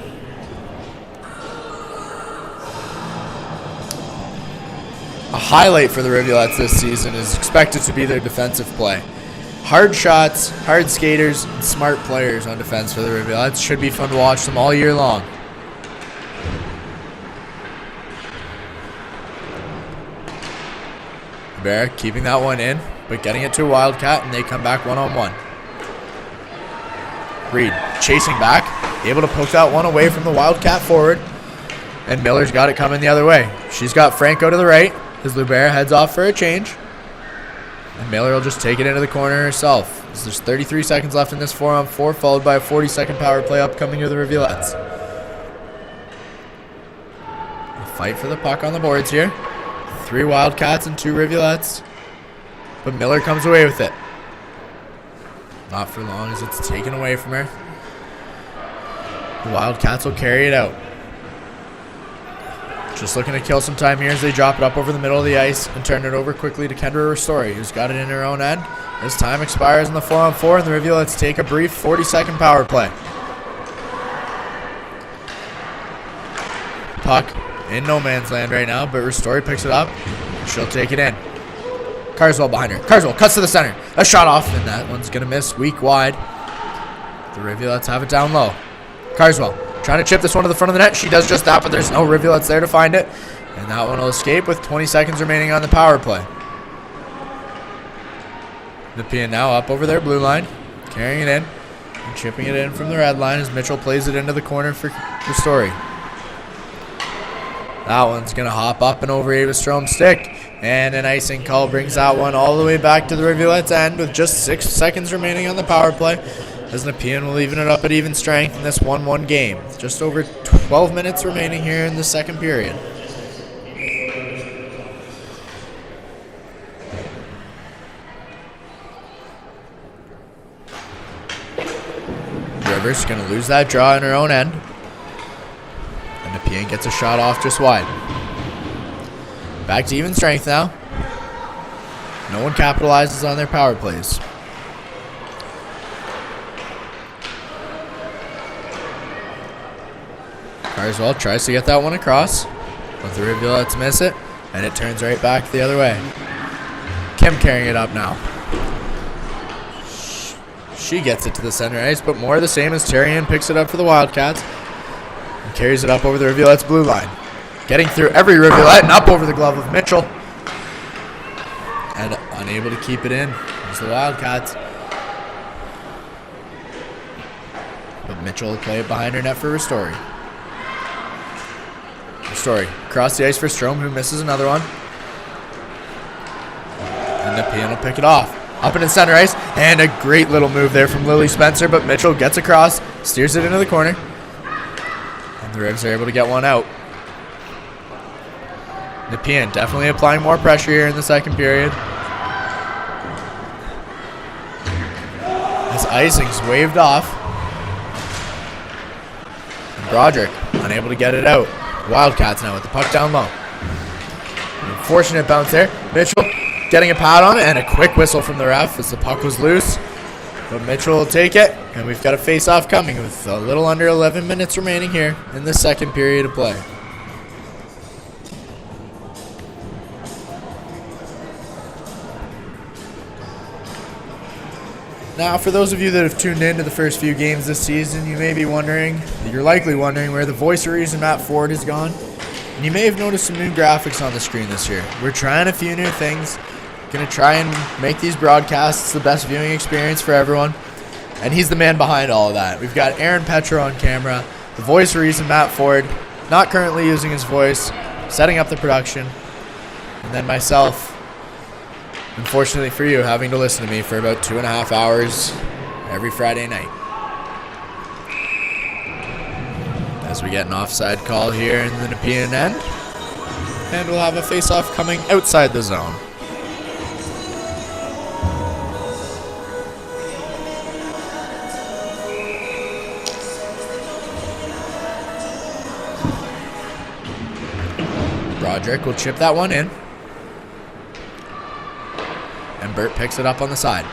A highlight for the Rivulettes this season is expected to be their defensive play. Hard shots, hard skaters, and smart players on defense for the Rivulettes. Should be fun to watch them all year long. Bear keeping that one in, but getting it to a Wildcat, and they come back one-on-one. Reed chasing back, able to poke that one away from the Wildcat forward, and Miller's got it coming the other way. She's got Franco to the right as Lubera heads off for a change, and Miller will just take it into the corner herself. There's 33 seconds left in this 4-on-4, followed by a 40-second power play upcoming to the Rivulettes. A fight for the puck on the boards here. 3 Wildcats and 2 Rivulettes. But Miller comes away with it. Not for long as it's taken away from her. The Wildcats will carry it out. Just looking to kill some time here as they drop it up over the middle of the ice and turn it over quickly to Kendra Ristori, who's got it in her own end. As time expires in the 4-on-4, and the Rivulettes take a brief 40-second power play. Puck in no man's land right now, but Ristori picks it up. She'll take it in. Carswell behind her. Carswell cuts to the center. A shot off, and that one's going to miss weak wide. The Rivulettes have it down low. Carswell trying to chip this one to the front of the net. She does just that, but there's no Rivulettes there to find it. And that one will escape with 20 seconds remaining on the power play. Nepean now up over their blue line, carrying it in and chipping it in from the red line as Mitchell plays it into the corner for Ristori. That one's going to hop up and over Ava Strom's stick. And an icing call brings that one all the way back to the Rivulettes' end with just 6 seconds remaining on the power play. As Nepean will even it up at even strength in this 1-1 game. Just over 12 minutes remaining here in the second period. Rivers going to lose that draw in her own end. And Nepean gets a shot off just wide. Back to even strength now. No one capitalizes on their power plays. Carswell tries to get that one across, but the Rivulettes miss it, and it turns right back the other way. Kim carrying it up now. She gets it to the center ice, but more of the same as Terrian picks it up for the Wildcats and carries it up over the Rivulette's blue line. Getting through every Rivulette and up over the glove of Mitchell. And unable to keep it in is the Wildcats. But Mitchell will play it behind her net for Ristori. Ristori across the ice for Strom, who misses another one. And Nepean will pick it off. Up into center ice, and a great little move there from Lily Spencer, but Mitchell gets across, steers it into the corner. And the Rivs are able to get one out. Nepean definitely applying more pressure here in the second period. This icing's waved off. And Broderick unable to get it out. Wildcats now with the puck down low. Unfortunate bounce there. Mitchell getting a pad on it and a quick whistle from the ref as the puck was loose. But Mitchell will take it, and we've got a face-off coming with a little under 11 minutes remaining here in the second period of play. Now, for those of you that have tuned in to the first few games this season, you may be wondering, you're likely wondering where the voice of reason Matt Ford has gone. And you may have noticed some new graphics on the screen this year. We're trying a few new things. Going to try and make these broadcasts the best viewing experience for everyone. And he's the man behind all of that. We've got Aaron Petro on camera, the voice of reason Matt Ford, not currently using his voice, setting up the production. And then myself, unfortunately for you, having to listen to me for about 2.5 hours every Friday night. As we get an offside call here in the Nepean end. And we'll have a face-off coming outside the zone. Broderick will chip that one in. And Burt picks it up on the side.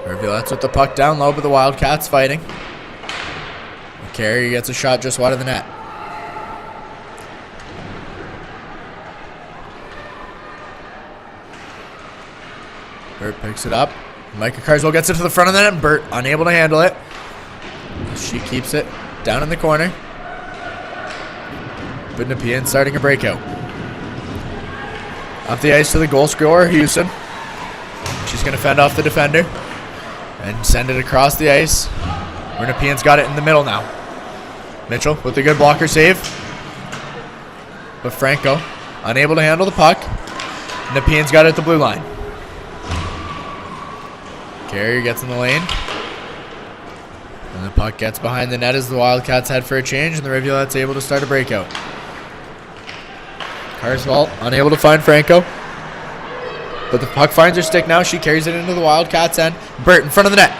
Rivulettes with the puck down low, but the Wildcats fighting. Carey gets a shot just wide of the net. Burt picks it up. Micah Carswell gets it to the front of the net, and Burt unable to handle it. She keeps it down in the corner. But Nepean starting a breakout. Up the ice to the goal scorer, Houston. She's going to fend off the defender and send it across the ice. Where Nepean's got it in the middle now. Mitchell with a good blocker save. But Franco unable to handle the puck. Nepean's got it at the blue line. Carrier gets in the lane. And the puck gets behind the net as the Wildcats head for a change, and the Rivulettes able to start a breakout. Carswell unable to find Franco. But the puck finds her stick now. She carries it into the Wildcats' end. Burt in front of the net.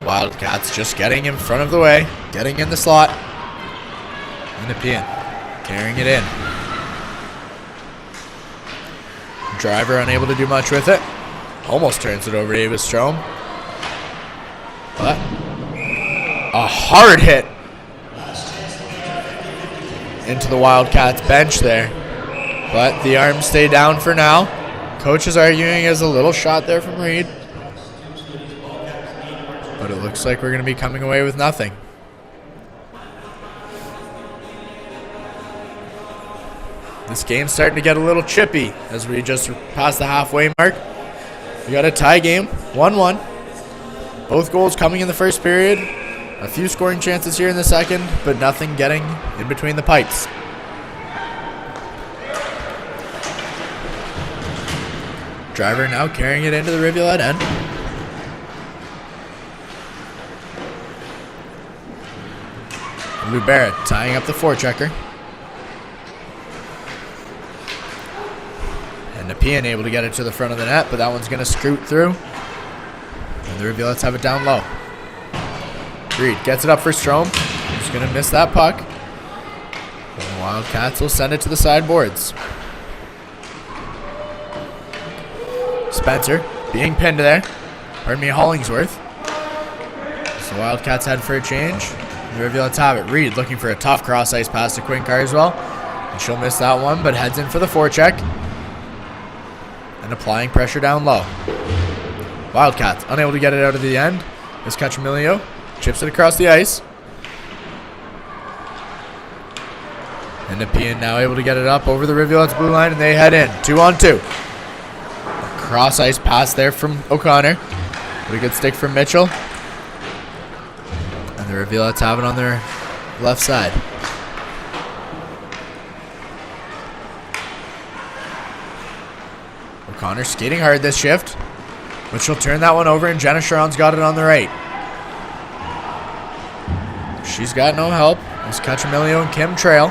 Wildcats just getting in front of the way. Getting in the slot. And Nepean carrying it in. Driver unable to do much with it. Almost turns it over to Ava Strom. But a hard hit into the Wildcats bench there. But the arms stay down for now. Coach is arguing as a little shot there from Reed. But it looks like we're going to be coming away with nothing. This game's starting to get a little chippy as we just passed the halfway mark. We got a tie game, 1-1. Both goals coming in the first period. A few scoring chances here in the second, but nothing getting in between the pipes. Driver now carrying it into the Rivulet end. Lubera tying up the forechecker. And Nepean able to get it to the front of the net, but that one's going to scoot through. And the Rivulettes have it down low. Reed gets it up for Strom. He's going to miss that puck. And the Wildcats will send it to the sideboards. Spencer being pinned there. Pardon me, Hollingsworth. So the Wildcats head for a change. The Rivulettes have it. Reed looking for a tough cross-ice pass to Quinn Carswell. And she'll miss that one, but heads in for the forecheck. And applying pressure down low. Wildcats unable to get it out of the end. As Cachamilio chips it across the ice. And Nepean now able to get it up over the Rivulettes blue line, and they head in. 2-on-2. Cross ice pass there from O'Connor. But a good stick from Mitchell. And the Rivulettes have it on their left side. O'Connor skating hard this shift. But she'll turn that one over, and Jenna Sharon's got it on the right. She's got no help. As Cachamilio and Kim trail.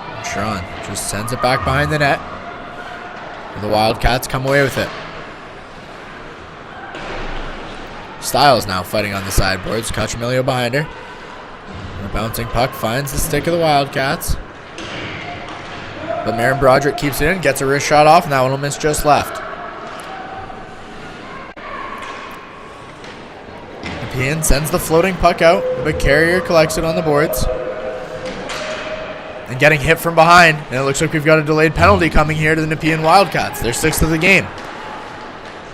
And Sharon just sends it back behind the net. The Wildcats come away with it. Styles now fighting on the sideboards. Cachamilio behind her. And the bouncing puck finds the stick of the Wildcats. But Maren Broderick keeps it in, gets a wrist shot off, and that one will miss just left. Nepean sends the floating puck out, but Carrier collects it on the boards. And getting hit from behind. And it looks like we've got a delayed penalty coming here to the Nepean Wildcats. Their 6th of the game.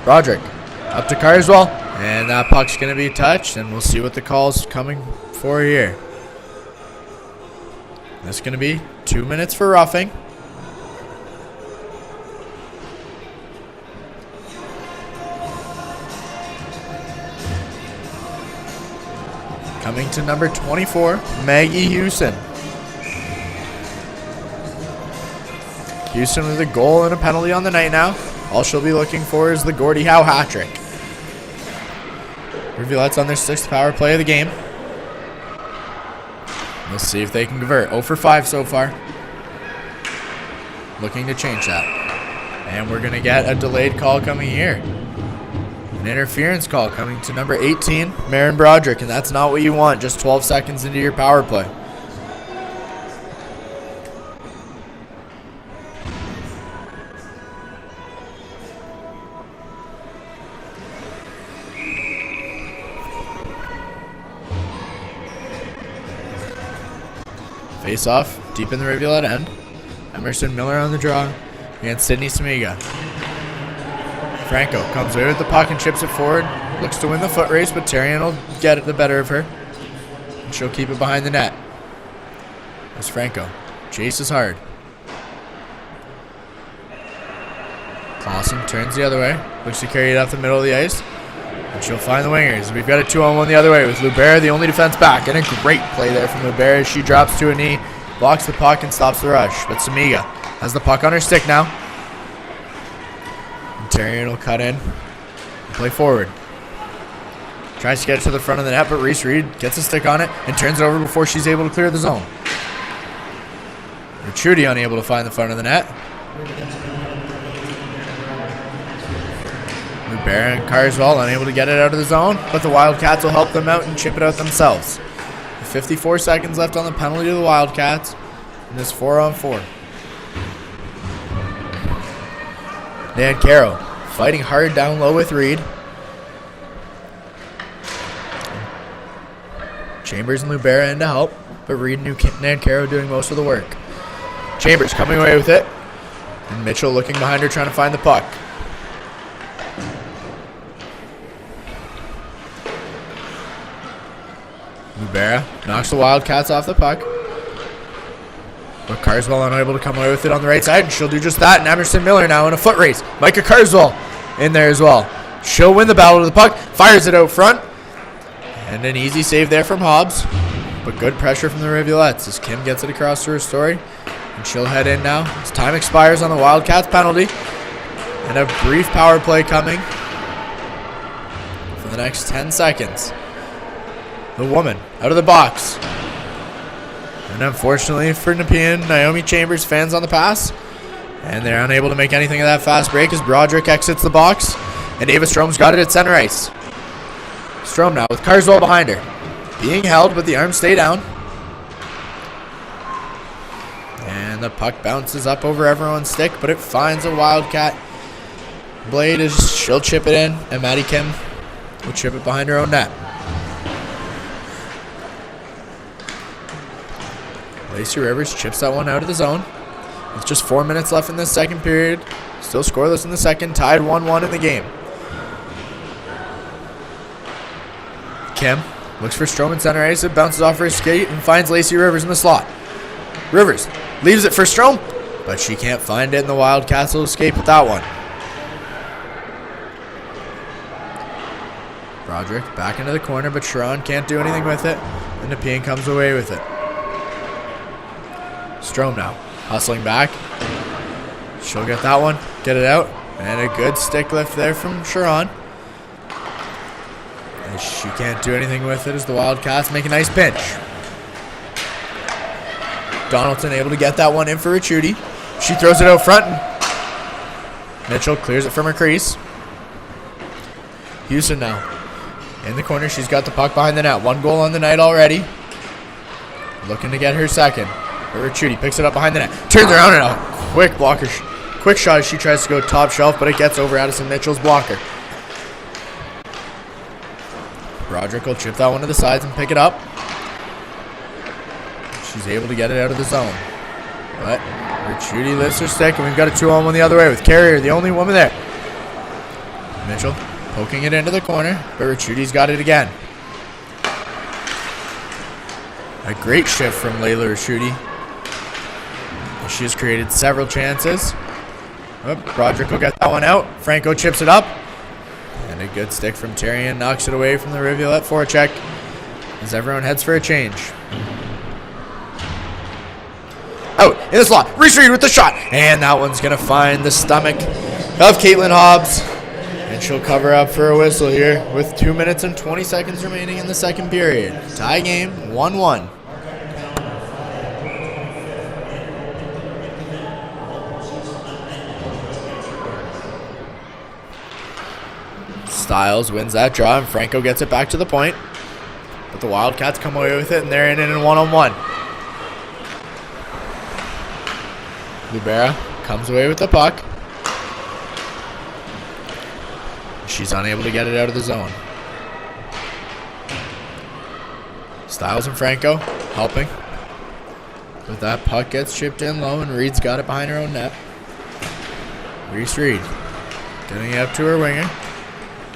Broderick up to Carswell. And that puck's going to be touched. And we'll see what the call's coming for here. That's going to be 2 minutes for roughing. Coming to number 24, Maggie Hewson. Houston with a goal and a penalty on the night now. All she'll be looking for is the Gordie Howe hat trick. Rivulettes on their 6th power play of the game. We'll see if they can convert. 0 for 5 so far. Looking to change that. And we're going to get a delayed call coming here. An interference call coming to number 18, Maren Broderick. And that's not what you want just 12 seconds into your power play. Face off deep in the Rivulet end. Emerson Miller on the draw against Sydney Samiga. Franco comes away with the puck and chips it forward. Looks to win the foot race, but Tarian will get the better of her. And she'll keep it behind the net. As Franco chases hard. Clausen turns the other way. Looks to carry it up the middle of the ice. And she'll find the wingers. We've got a 2-on-1 the other way with Lubera, the only defense back. And a great play there from Lubera as she drops to a knee, blocks the puck, and stops the rush. But Samiga has the puck on her stick now. Tyrion will cut in. Play forward. Tries to get it to the front of the net, but Reese Reed gets a stick on it and turns it over before she's able to clear the zone. Trudy unable to find the front of the net. Rivera and Carswell unable to get it out of the zone, but the Wildcats will help them out and chip it out themselves. 54 seconds left on the penalty to the Wildcats in this 4-on-4. Dan Caro fighting hard down low with Reed. Chambers and Lubera in to help, but Reed and Nancaro doing most of the work. Chambers coming away with it, and Mitchell looking behind her trying to find the puck. Lubera knocks the Wildcats off the puck, but Carswell unable to come away with it on the right side, and she'll do just that. And Emerson Miller now in a foot race. Micah Carswell in there as well. She'll win the battle to the puck, fires it out front, and an easy save there from Hobbs, but good pressure from the Rivulettes as Kim gets it across to her story, and she'll head in now as time expires on the Wildcats penalty, and a brief power play coming for the next 10 seconds. The woman out of the box, and unfortunately for Nepean, Naomi Chambers fans on the pass, and they're unable to make anything of that fast break as Broderick exits the box, and Ava Strom's got it at center ice. Strom now with Carswell behind her. Being held, but the arms stay down. And the puck bounces up over everyone's stick, but it finds a Wildcat blade as she'll chip it in, and Maddie Kim will chip it behind her own net. Lacey Rivers chips that one out of the zone. With just 4 minutes left in this second period. Still scoreless in the second, tied 1-1 in the game. Kim looks for Strom in center ice. It bounces off her skate and finds Lacey Rivers in the slot. Rivers leaves it for Strom, but she can't find it, and the Wildcats will escape with that one. Broderick back into the corner, but Sharon can't do anything with it, and Nepean comes away with it. Strom now hustling back. She'll get that one, get it out, and a good stick lift there from Sharon. And she can't do anything with it as the Wildcats make a nice pinch. Donaldson able to get that one in for Ricciuti. She throws it out front. Mitchell clears it from her crease. Houston now in the corner. She's got the puck behind the net. 1 goal on the night already. Looking to get her second. But Ricciuti picks it up behind the net. Turns around and a quick blocker. Quick shot as she tries to go top shelf, but it gets over Addison Mitchell's blocker. Broderick will chip that one to the sides and pick it up. She's able to get it out of the zone. But Ricciuti lifts her stick, and we've got a 2-on-1 the other way with Carrier, the only woman there. Mitchell poking it into the corner, but Ricciuti's got it again. A great shift from Layla Ricciuti. She has created several chances. Oh, Broderick will get that one out. Franco chips it up. And a good stick from Tyrion knocks it away from the Rivulette forecheck as everyone heads for a change. Out in the slot. Reese Reed with the shot. And that one's going to find the stomach of Caitlin Hobbs. And she'll cover up for a whistle here with 2 minutes and 20 seconds remaining in the second period. Tie game, 1-1. Styles wins that draw, and Franco gets it back to the point. But the Wildcats come away with it, and they're in 1-on-1. Lubera comes away with the puck. She's unable to get it out of the zone. Styles and Franco helping. But that puck gets chipped in low, and Reed's got it behind her own net. Reese Reed getting it up to her winger.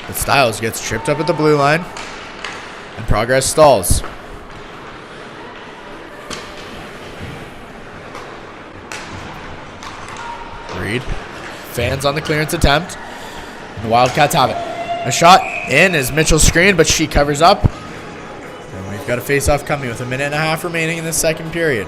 But Styles gets tripped up at the blue line, and progress stalls. Reed fans on the clearance attempt. The Wildcats have it. A shot in as Mitchell screened, but she covers up. And we've got a face-off coming with 1.5 minutes remaining in the second period.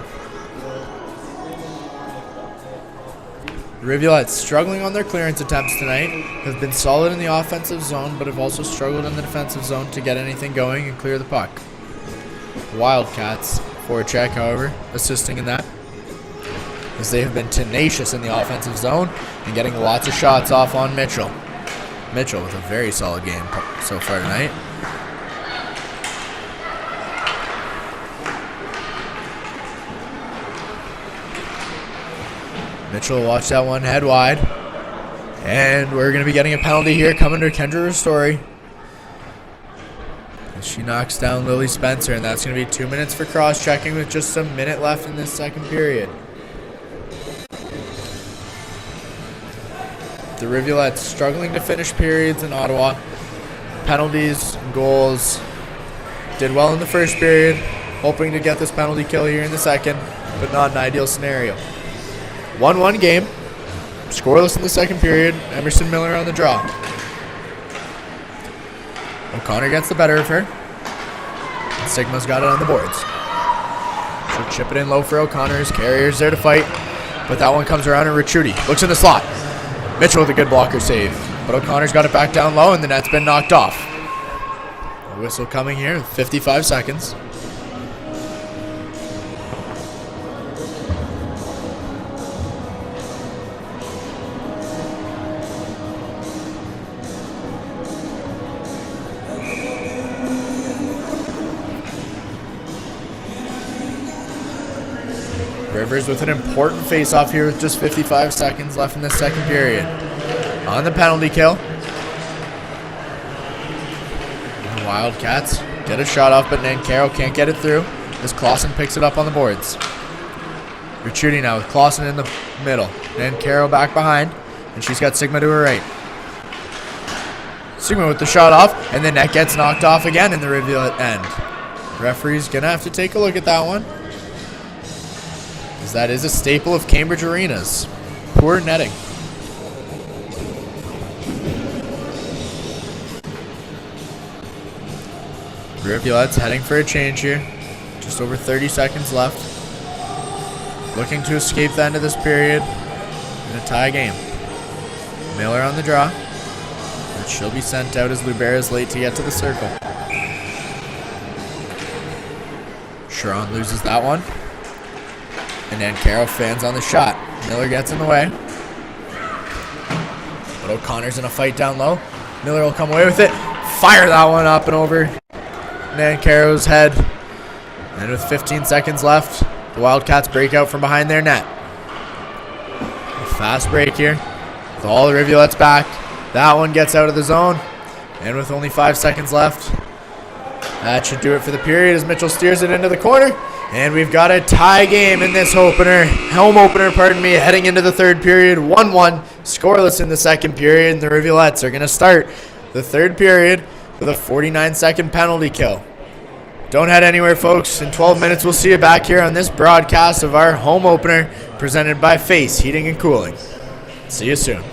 The Rivulettes struggling on their clearance attempts tonight, have been solid in the offensive zone, but have also struggled in the defensive zone to get anything going and clear the puck. Wildcats, forecheck, however, assisting in that, as they have been tenacious in the offensive zone and getting lots of shots off on Mitchell. Mitchell with a very solid game so far tonight. Mitchell watch that one head wide. And we're going to be getting a penalty here coming to Kendra Ristori. She knocks down Lily Spencer, and that's going to be 2 minutes for cross-checking with just a minute left in this second period. The Rivulettes struggling to finish periods in Ottawa. Penalties and goals. Did well in the first period, hoping to get this penalty kill here in the second, but not an ideal scenario. 1-1 game. Scoreless in the second period. Emerson Miller on the draw. O'Connor gets the better of her. And Sigma's got it on the boards. She'll chip it in low for O'Connor. His carrier's there to fight. But that one comes around and Ricciuti looks in the slot. Mitchell with a good blocker save. But O'Connor's got it back down low and the net's been knocked off. A whistle coming here with 55 seconds. Rivers with an important face-off here with just 55 seconds left in the second period. On the penalty kill. The Wildcats get a shot off, but Nancaro can't get it through as Clausen picks it up on the boards. Ricciuti now with Clausen in the middle. Nancaro back behind, and she's got Sigma to her right. Sigma with the shot off, and the net gets knocked off again in the Rivulet end. Referee's gonna have to take a look at that one, as that is a staple of Cambridge arenas. Poor netting. Rivulettes heading for a change here. Just over 30 seconds left. Looking to escape the end of this period in a tie game. Miller on the draw. And she'll be sent out as Lubera is late to get to the circle. Sharon loses that one. And then Carroll fans on the shot. Miller gets in the way. But O'Connor's in a fight down low. Miller will come away with it. Fire that one up and over Nancaro's head. And with 15 seconds left, the Wildcats break out from behind their net. A fast break here. With all the Rivulettes back. That one gets out of the zone. And with only 5 seconds left, that should do it for the period as Mitchell steers it into the corner. And we've got a tie game in this home opener, heading into the third period. 1-1, scoreless in the second period. And the Rivulettes are going to start the third period with a 49-second penalty kill. Don't head anywhere, folks. In 12 minutes, we'll see you back here on this broadcast of our home opener presented by Face Heating and Cooling. See you soon.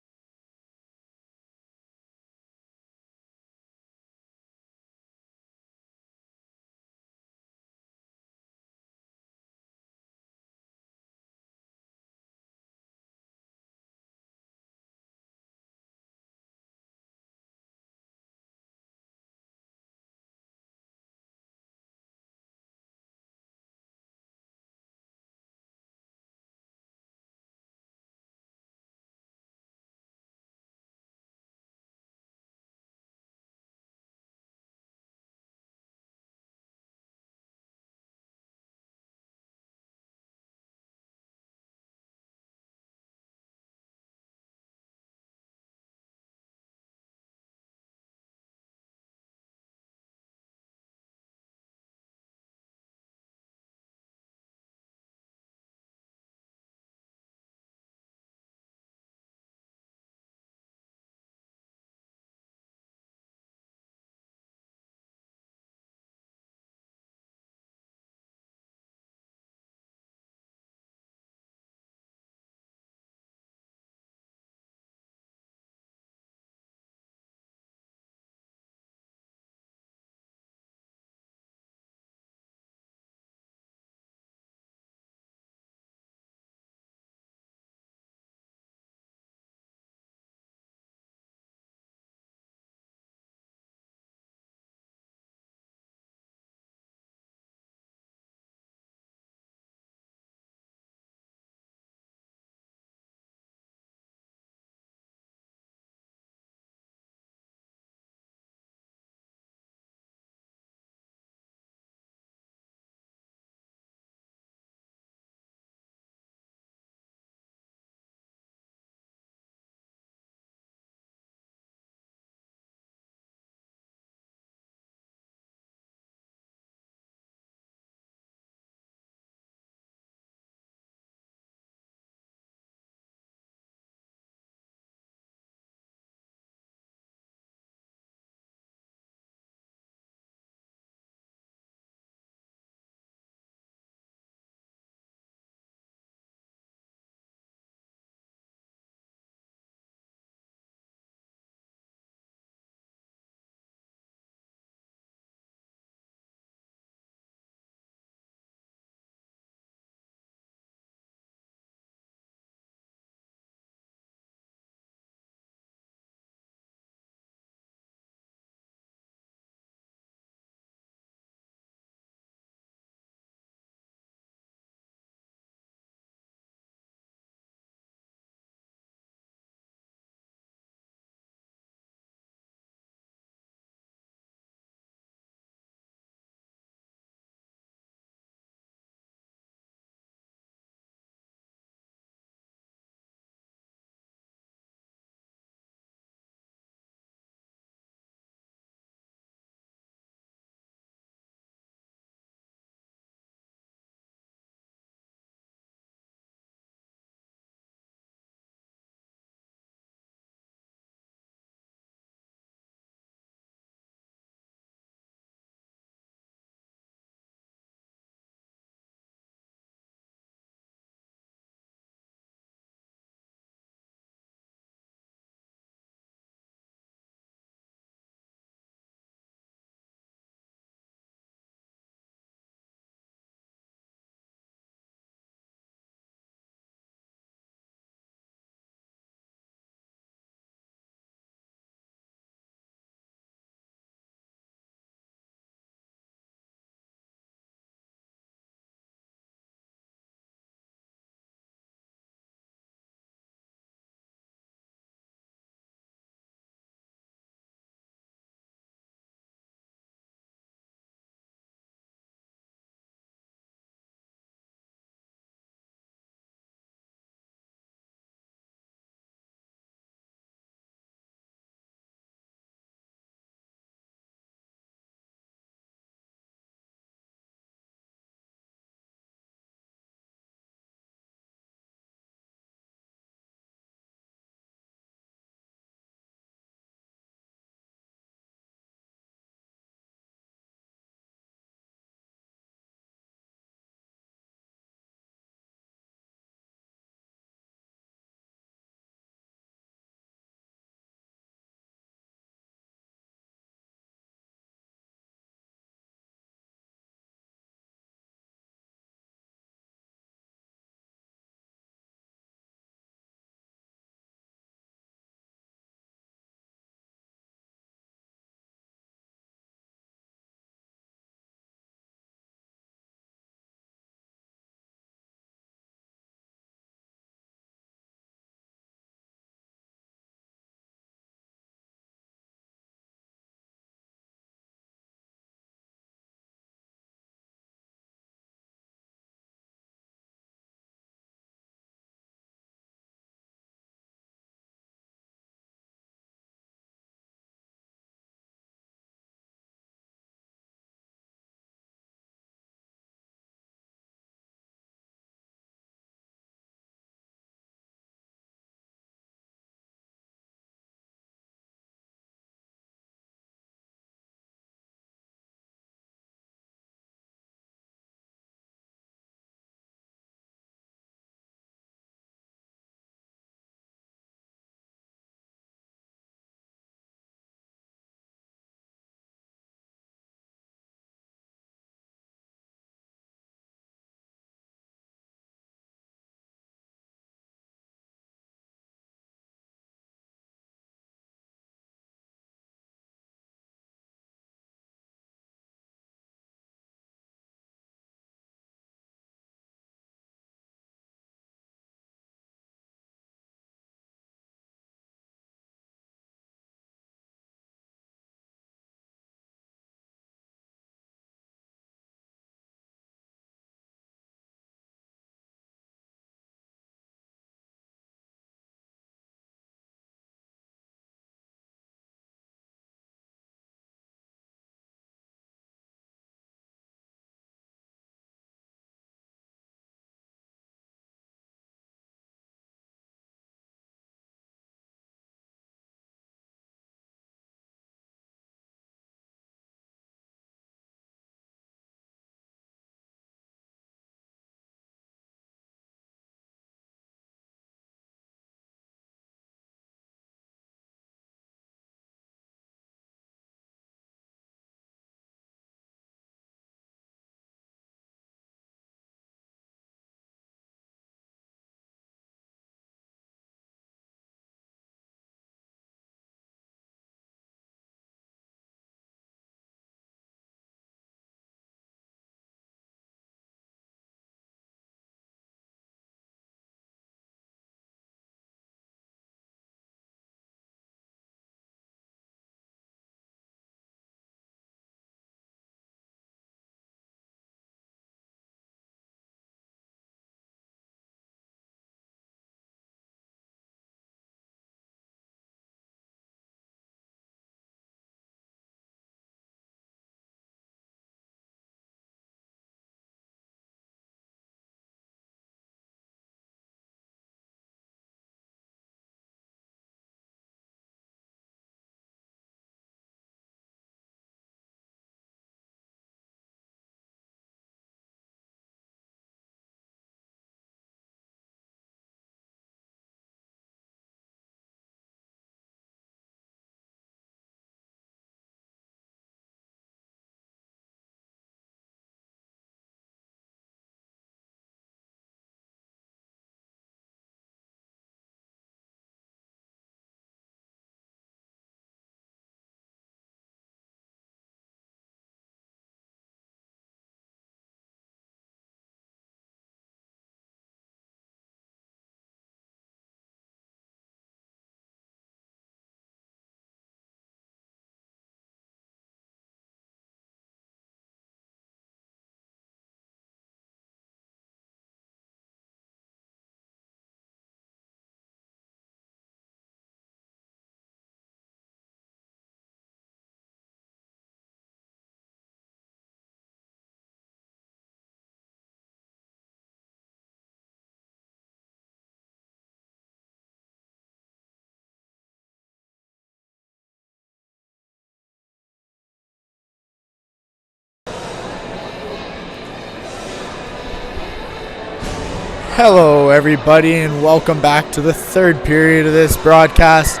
Hello, everybody, and welcome back to the third period of this broadcast,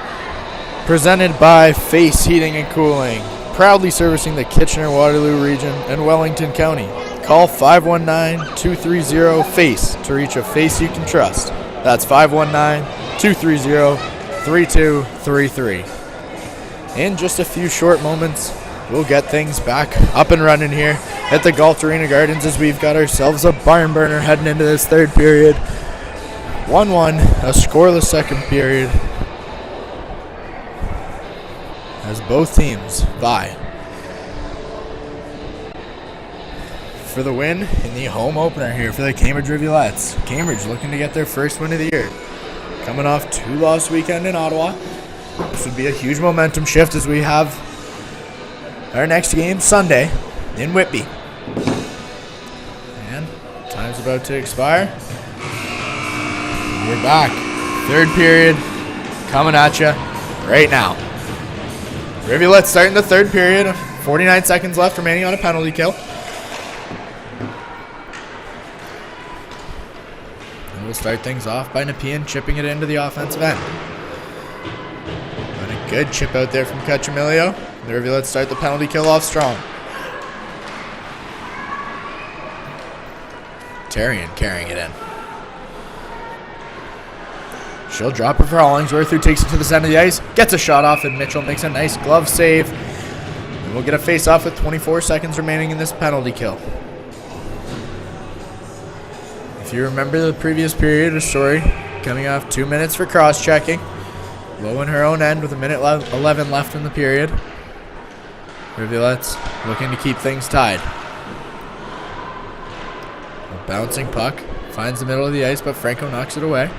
presented by Face Heating and Cooling, proudly servicing the Kitchener-Waterloo region and Wellington County. Call 519-230-FACE to reach a face you can trust. That's 519-230-3233. In just a few short moments, we'll get things back up and running here at the Galt Arena Gardens as we've got ourselves a barn burner heading into this third period. 1-1, a scoreless second period as both teams vie for the win in the home opener here for the Cambridge Rivulettes. Cambridge looking to get their first win of the year, coming off 2-loss weekend in Ottawa. This would be a huge momentum shift as we have our next game Sunday in Whitby. And time's about to expire. We're back. Third period coming at you right now. Rivulettes starting the third period. 49 seconds left remaining on a penalty kill. And we'll start things off by Nepean chipping it into the offensive end. And a good chip out there from Cachamilio. The Rivulettes start the penalty kill off strong. Tarian carrying it in. She'll drop it for Hollingsworth, who takes it to the center of the ice, gets a shot off, and Mitchell makes a nice glove save. And we'll get a face-off with 24 seconds remaining in this penalty kill. If you remember the previous period of Story, coming off 2 minutes for cross-checking, low in her own end with a minute 11 left in the period. Rivulettes looking to keep things tied. A bouncing puck finds the middle of the ice, but Franco knocks it away.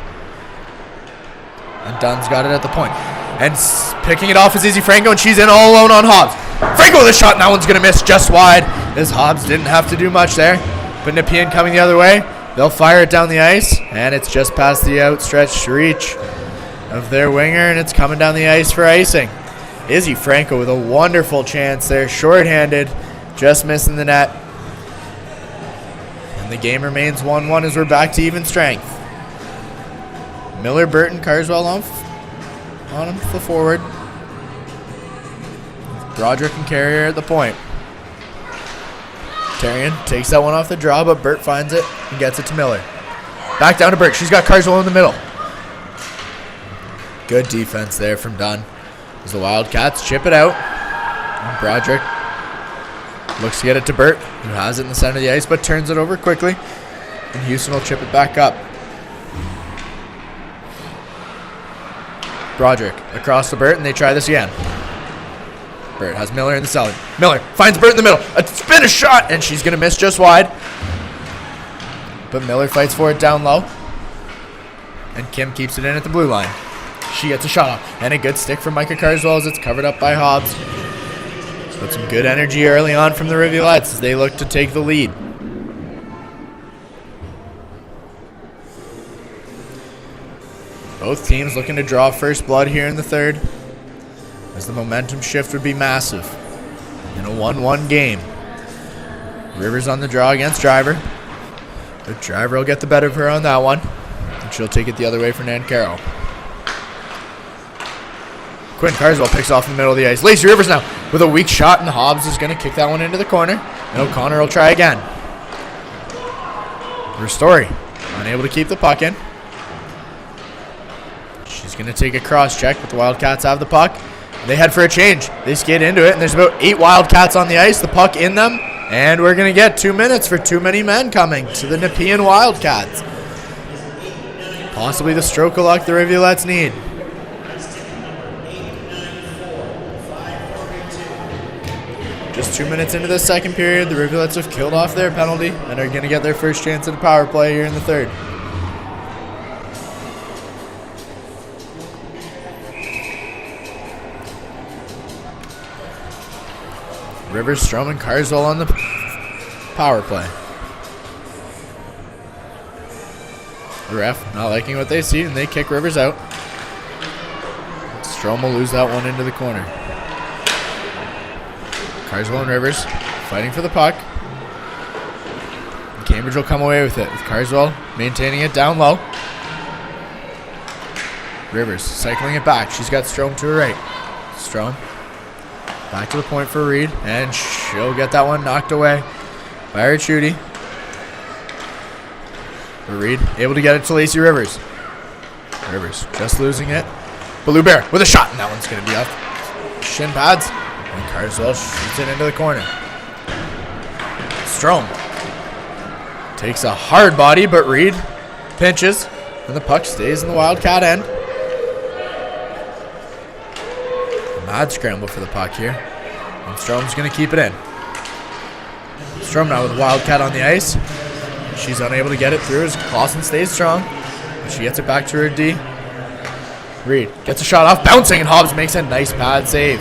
And Dunn's got it at the point. And picking it off is Izzy Franco, and she's in all alone on Hobbs. Franco with a shot, and that one's going to miss just wide, as Hobbs didn't have to do much there. But Nepean coming the other way. They'll fire it down the ice, and it's just past the outstretched reach of their winger, and it's coming down the ice for icing. Izzy Franco with a wonderful chance there, shorthanded, just missing the net. And the game remains 1-1 as we're back to even strength. Miller, Burton, Carswell on him, the forward. Broderick and Carrier at the point. Tarian takes that one off the draw, but Burt finds it and gets it to Miller. Back down to Burt. She's got Carswell in the middle. Good defense there from Dunn as the Wildcats chip it out. And Broderick looks to get it to Burt, who has it in the center of the ice, but turns it over quickly. And Houston will chip it back up. Broderick across to Burt, and they try this again. Burt has Miller in the cellar. Miller finds Burt in the middle. A spin, a shot, and she's going to miss just wide. But Miller fights for it down low. And Kim keeps it in at the blue line. She gets a shot off, and a good stick from Micah Carswell as it's covered up by Hobbs. But some good energy early on from the Rivulettes as they look to take the lead. Both teams looking to draw first blood here in the third, as the momentum shift would be massive in a 1-1 game. Rivers on the draw against Driver. The Driver will get the better of her on that one, and she'll take it the other way for Nancaro. Quinn Carswell picks off in the middle of the ice. Lacey Rivers now with a weak shot, and Hobbs is going to kick that one into the corner, and O'Connor will try again. Ristori unable to keep the puck in. She's going to take a cross check, but the Wildcats have the puck. They head for a change. They skate into it, and there's about 8 Wildcats on the ice. The puck in them, and we're going to get 2 minutes for too many men coming to the Nepean Wildcats. Possibly the stroke of luck the Rivulettes need. Just 2 minutes into the second period, the Rivulettes have killed off their penalty and are going to get their first chance at a power play here in the third. Rivers, Strom, and Carswell on the power play. The ref not liking what they see, and they kick Rivers out. Strom will lose that one into the corner. Carswell and Rivers fighting for the puck. Cambridge will come away with it, with Carswell maintaining it down low. Rivers cycling it back. She's got Strom to her right. Strom back to the point for Reed, and she'll get that one knocked away by her Judy. Reed able to get it to Lacey Rivers. Rivers just losing it. Blue Bear with a shot, and that one's going to be off shin pads. And Carswell shoots it into the corner. Strom takes a hard body, but Reed pinches, and the puck stays in the Wildcat end. Mad scramble for the puck here. And Strom's going to keep it in. Strom now with the Wildcat on the ice. She's unable to get it through as Clausen stays strong. She gets it back to her D. Reed gets a shot off, bouncing, and Hobbs makes a nice pad save.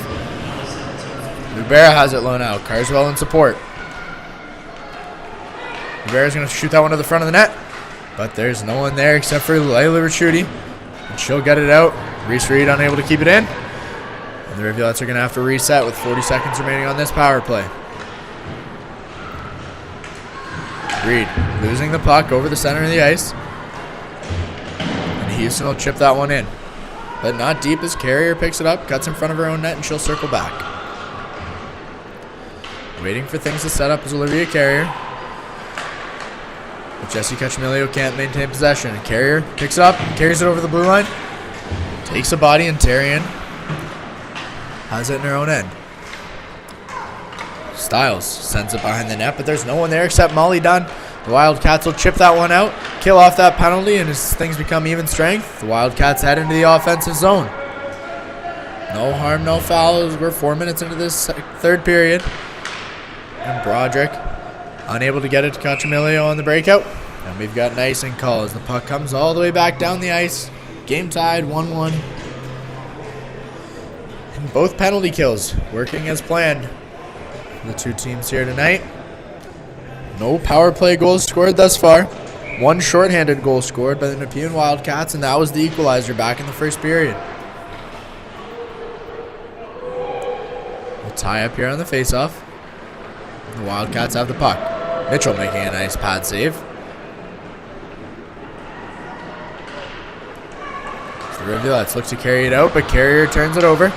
Rivera has it low now. Carswell in support. Rivera's going to shoot that one to the front of the net, but there's no one there except for Layla Ricciuti, and she'll get it out. Reese Reed unable to keep it in. And the Rivulettes are going to have to reset with 40 seconds remaining on this power play. Reed losing the puck over the center of the ice. And Houston will chip that one in. But not deep as Carrier picks it up, cuts in front of her own net, and she'll circle back. Waiting for things to set up is Olivia Carrier. But Jessie Cachamilio can't maintain possession. And Carrier picks it up, carries it over the blue line. Takes a body, and Tarian has it in her own end. Styles sends it behind the net, but there's no one there except Molly Dunn. The Wildcats will chip that one out, kill off that penalty, and as things become even strength, the Wildcats head into the offensive zone. No harm, no foul as we're 4 minutes into this third period. And Broderick unable to get it to Cachamilio on the breakout. And we've got an icing call as the puck comes all the way back down the ice. Game tied, 1-1. And both penalty kills working as planned for the two teams here tonight. No power play goals scored thus far. One shorthanded goal scored by the Nepean Wildcats, and that was the equalizer back in the first period. We'll tie up here on the faceoff. The Wildcats have the puck. Mitchell making a nice pad save. So the Rivulettes look to carry it out, but Carrier turns it over.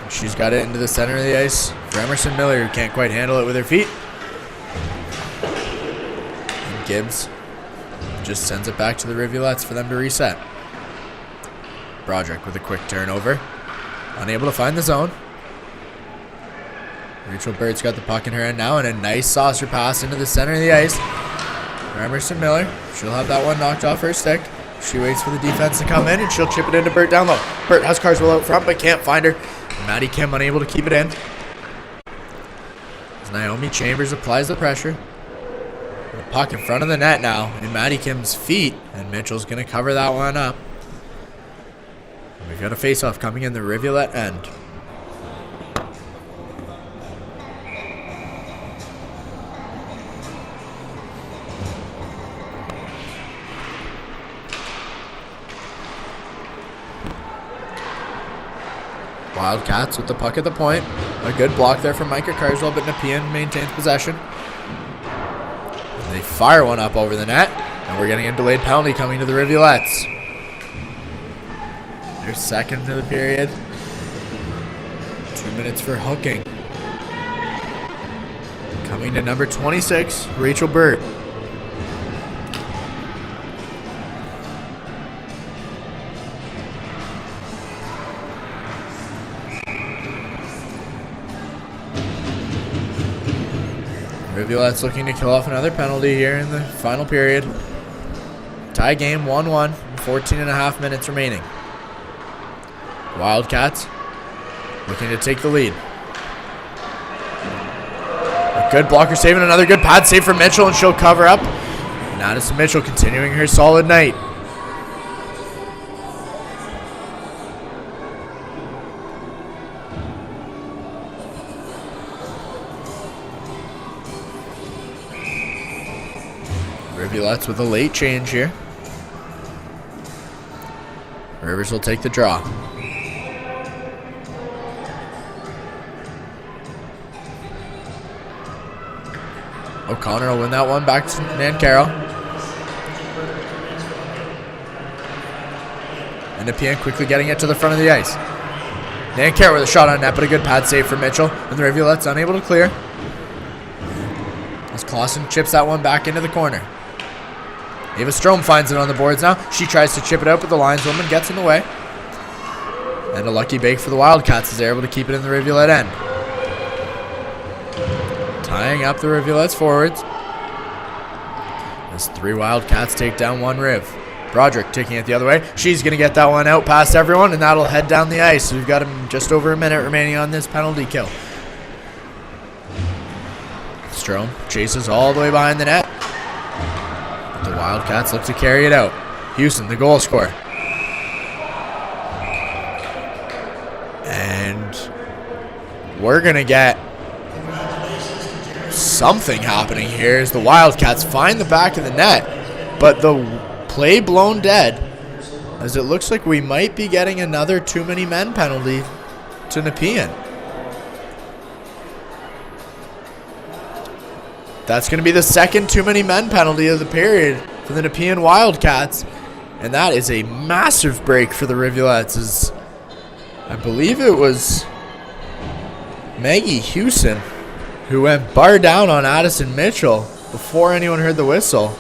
And she's got it into the center of the ice for Emerson Miller, who can't quite handle it with her feet. And Gibbs just sends it back to the Rivulettes for them to reset. Broderick with a quick turnover. Unable to find the zone. Rachel Bird's got the puck in her end now, and a nice saucer pass into the center of the ice for Emerson Miller. She'll have that one knocked off her stick. She waits for the defense to come in, and she'll chip it into Burt down low. Burt has Carswell out front, but can't find her. And Maddie Kim unable to keep it in. As Naomi Chambers applies the pressure. The puck in front of the net now, in Maddie Kim's feet, and Mitchell's going to cover that one up. And we've got a face-off coming in the Rivulet end. Wildcats with the puck at the point. A good block there from Micah Carswell, but Nepean maintains possession. And they fire one up over the net, and we're getting a delayed penalty coming to the Rivulettes. Their second to the period. 2 minutes for hooking. Coming to number 26, Rachel Burt. Rivulettes looking to kill off another penalty here in the final period. Tie game 1-1, 14 and a half minutes remaining. Wildcats looking to take the lead. A good blocker save and another good pad save for Mitchell, and she'll cover up. And Addison Mitchell continuing her solid night. Rivulettes with a late change here. Rivers will take the draw. O'Connor will win that one back to Nancaro. And Nepean quickly getting it to the front of the ice. Nancaro with a shot on net, but a good pad save for Mitchell. And the Rivulettes unable to clear. As Clausen chips that one back into the corner. Ava Strom finds it on the boards now. She tries to chip it out, but the lineswoman gets in the way. And a lucky bake for the Wildcats as they're able to keep it in the Rivulet end. Tying up the Rivulettes forwards. As 3 Wildcats take down 1 Riv. Broderick taking it the other way. She's going to get that one out past everyone, and that'll head down the ice. We've got just over a minute remaining on this penalty kill. Strom chases all the way behind the net. But the Wildcats look to carry it out. Houston, the goal scorer. And we're going to get something happening here as the Wildcats find the back of the net, but the play blown dead, as it looks like we might be getting another too many men penalty to Nepean. That's going to be the second too many men penalty of the period for the Nepean Wildcats, and that is a massive break for the Rivulettes, as I believe it was Maggie Houston who went bar down on Addison Mitchell before anyone heard the whistle.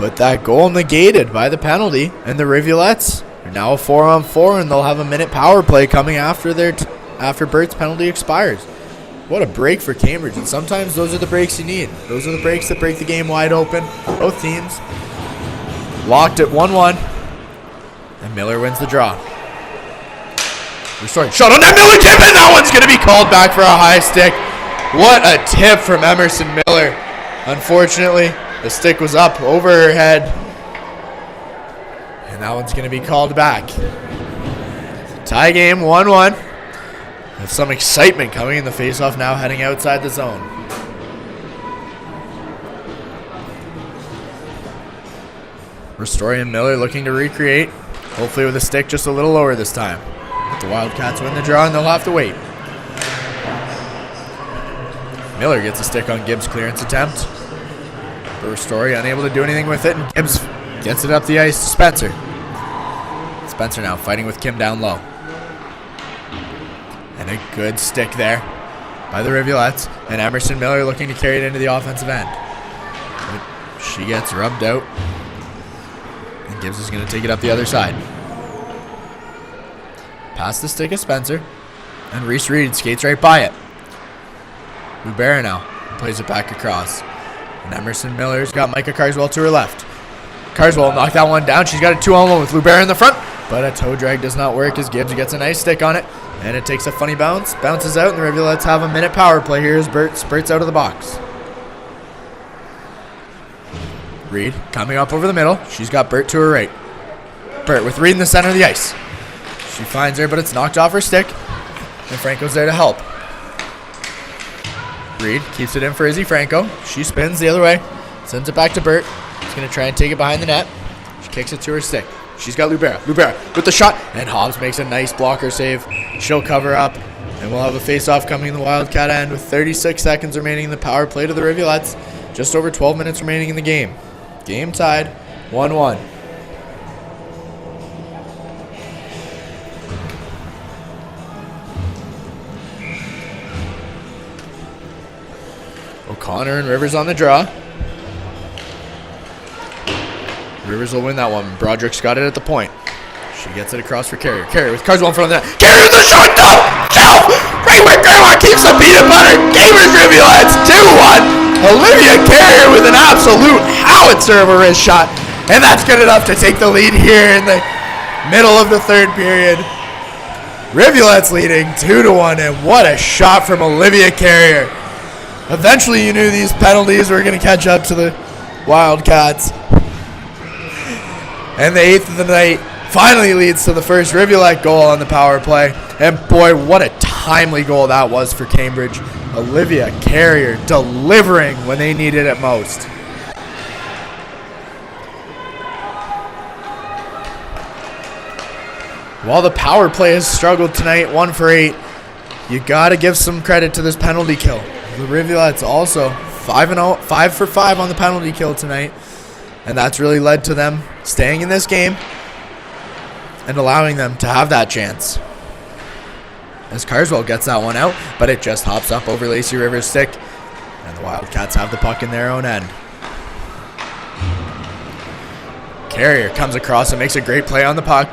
But that goal negated by the penalty, and the Rivulettes are now a 4-on-4, and they'll have a minute power play coming after after Bert's penalty expires. What a break for Cambridge, and sometimes those are the breaks you need. Those are the breaks that break the game wide open. Both teams locked at 1-1, and Miller wins the draw. Restoring shot on that Miller tip, and that one's going to be called back for a high stick. What a tip from Emerson Miller. Unfortunately, the stick was up over her head, and that one's going to be called back. Tie game, 1-1. With some excitement coming in the faceoff now, heading outside the zone. Ristori and Miller looking to recreate, hopefully with a stick just a little lower this time. But the Wildcats win the draw, and they'll have to wait. Miller gets a stick on Gibbs' clearance attempt. Ristori unable to do anything with it, and Gibbs gets it up the ice to Spencer. Spencer now fighting with Kim down low. And a good stick there by the Rivulettes, and Emerson Miller looking to carry it into the offensive end. But she gets rubbed out, and Gibbs is going to take it up the other side. Past the stick of Spencer, and Reese Reed skates right by it. Lubera now plays it back across. And Emerson Miller's got Micah Carswell to her left. Carswell knocked that one down. She's got a 2-on-1 with Lubera in the front, but a toe drag does not work as Gibbs gets a nice stick on it, and it takes a funny bounce, bounces out, and the Rivulettes have a minute power play here as Burt spurts out of the box. Reed coming up over the middle. She's got Burt to her right. Burt with Reed in the center of the ice. She finds her, but it's knocked off her stick, and Franco's there to help. Reed keeps it in for Izzy Franco. She spins the other way, sends it back to Burt. She's going to try and take it behind the net. She kicks it to her stick. She's got Lubera. Lubera with the shot, and Hobbs makes a nice blocker save. She'll cover up, and we'll have a face-off coming in the Wildcat end with 36 seconds remaining in the power play to the Rivulettes. Just over 12 minutes remaining in the game. Game tied, 1-1. O'Connor and Rivers on the draw. Rivers will win that one. Broderick's got it at the point. She gets it across for Carrier. Carrier with Carswell in front of the net. Carrier with the shot. No! No! Right where Grandma keeps the peanut butter. Cambridge Rivulettes 2-1. Olivia Carrier with an absolute howitzer of a wrist shot. And that's good enough to take the lead here in the middle of the third period. Rivulettes leading 2-1. And what a shot from Olivia Carrier. Eventually you knew these penalties were going to catch up to the Wildcats. And the 8th of the night finally leads to the first Rivulet goal on the power play. And boy, what a timely goal that was for Cambridge. Olivia Carrier delivering when they needed it most. While the power play has struggled tonight, 1 for 8, you got to give some credit to this penalty kill. The Rivulettes also 5-0, 5 for 5 on the penalty kill tonight. And that's really led to them staying in this game and allowing them to have that chance. As Carswell gets that one out, but it just hops up over Lacey Rivers' stick. And the Wildcats have the puck in their own end. Carrier comes across and makes a great play on the puck.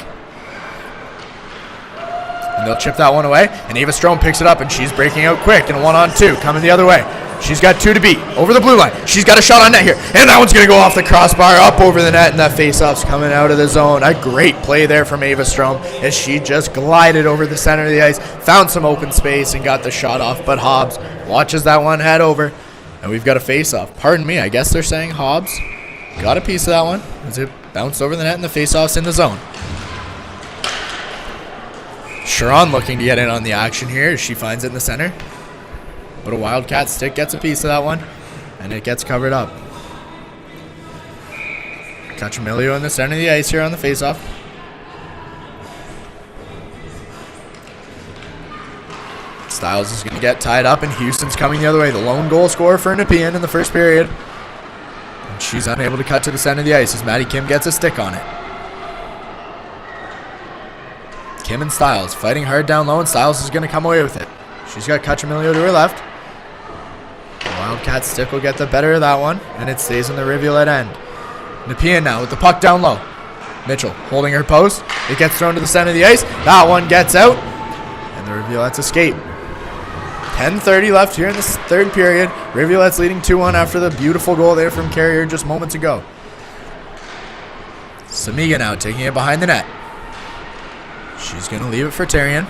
And they'll chip that one away. And Ava Strome picks it up, and she's breaking out quick. And 1-on-2 coming the other way. She's got 2 to beat. Over the blue line. She's got a shot on net here. And that one's going to go off the crossbar, up over the net, and that faceoff's coming out of the zone. A great play there from Ava Strome as she just glided over the center of the ice, found some open space, and got the shot off. But Hobbs watches that one head over, and we've got a faceoff. Pardon me, I guess they're saying Hobbs got a piece of that one as it bounced over the net, and the faceoff's in the zone. Sharon looking to get in on the action here as she finds it in the center. But a Wildcat stick gets a piece of that one, and it gets covered up. Cachamilio in the center of the ice here on the faceoff. Styles is going to get tied up, and Houston's coming the other way. The lone goal scorer for Nepean in the first period. And she's unable to cut to the center of the ice as Maddie Kim gets a stick on it. Kim and Styles fighting hard down low, and Styles is going to come away with it. She's got Cachamilio to her left. The Wildcat stick will get the better of that one, and it stays in the Rivulet end. Nepean now with the puck down low. Mitchell holding her post. It gets thrown to the center of the ice. That one gets out, and the Rivulettes escape. 10:30 left here in this third period. Rivulettes leading 2-1 after the beautiful goal there from Carrier just moments ago. Samiga now taking it behind the net. She's going to leave it for Tyrion.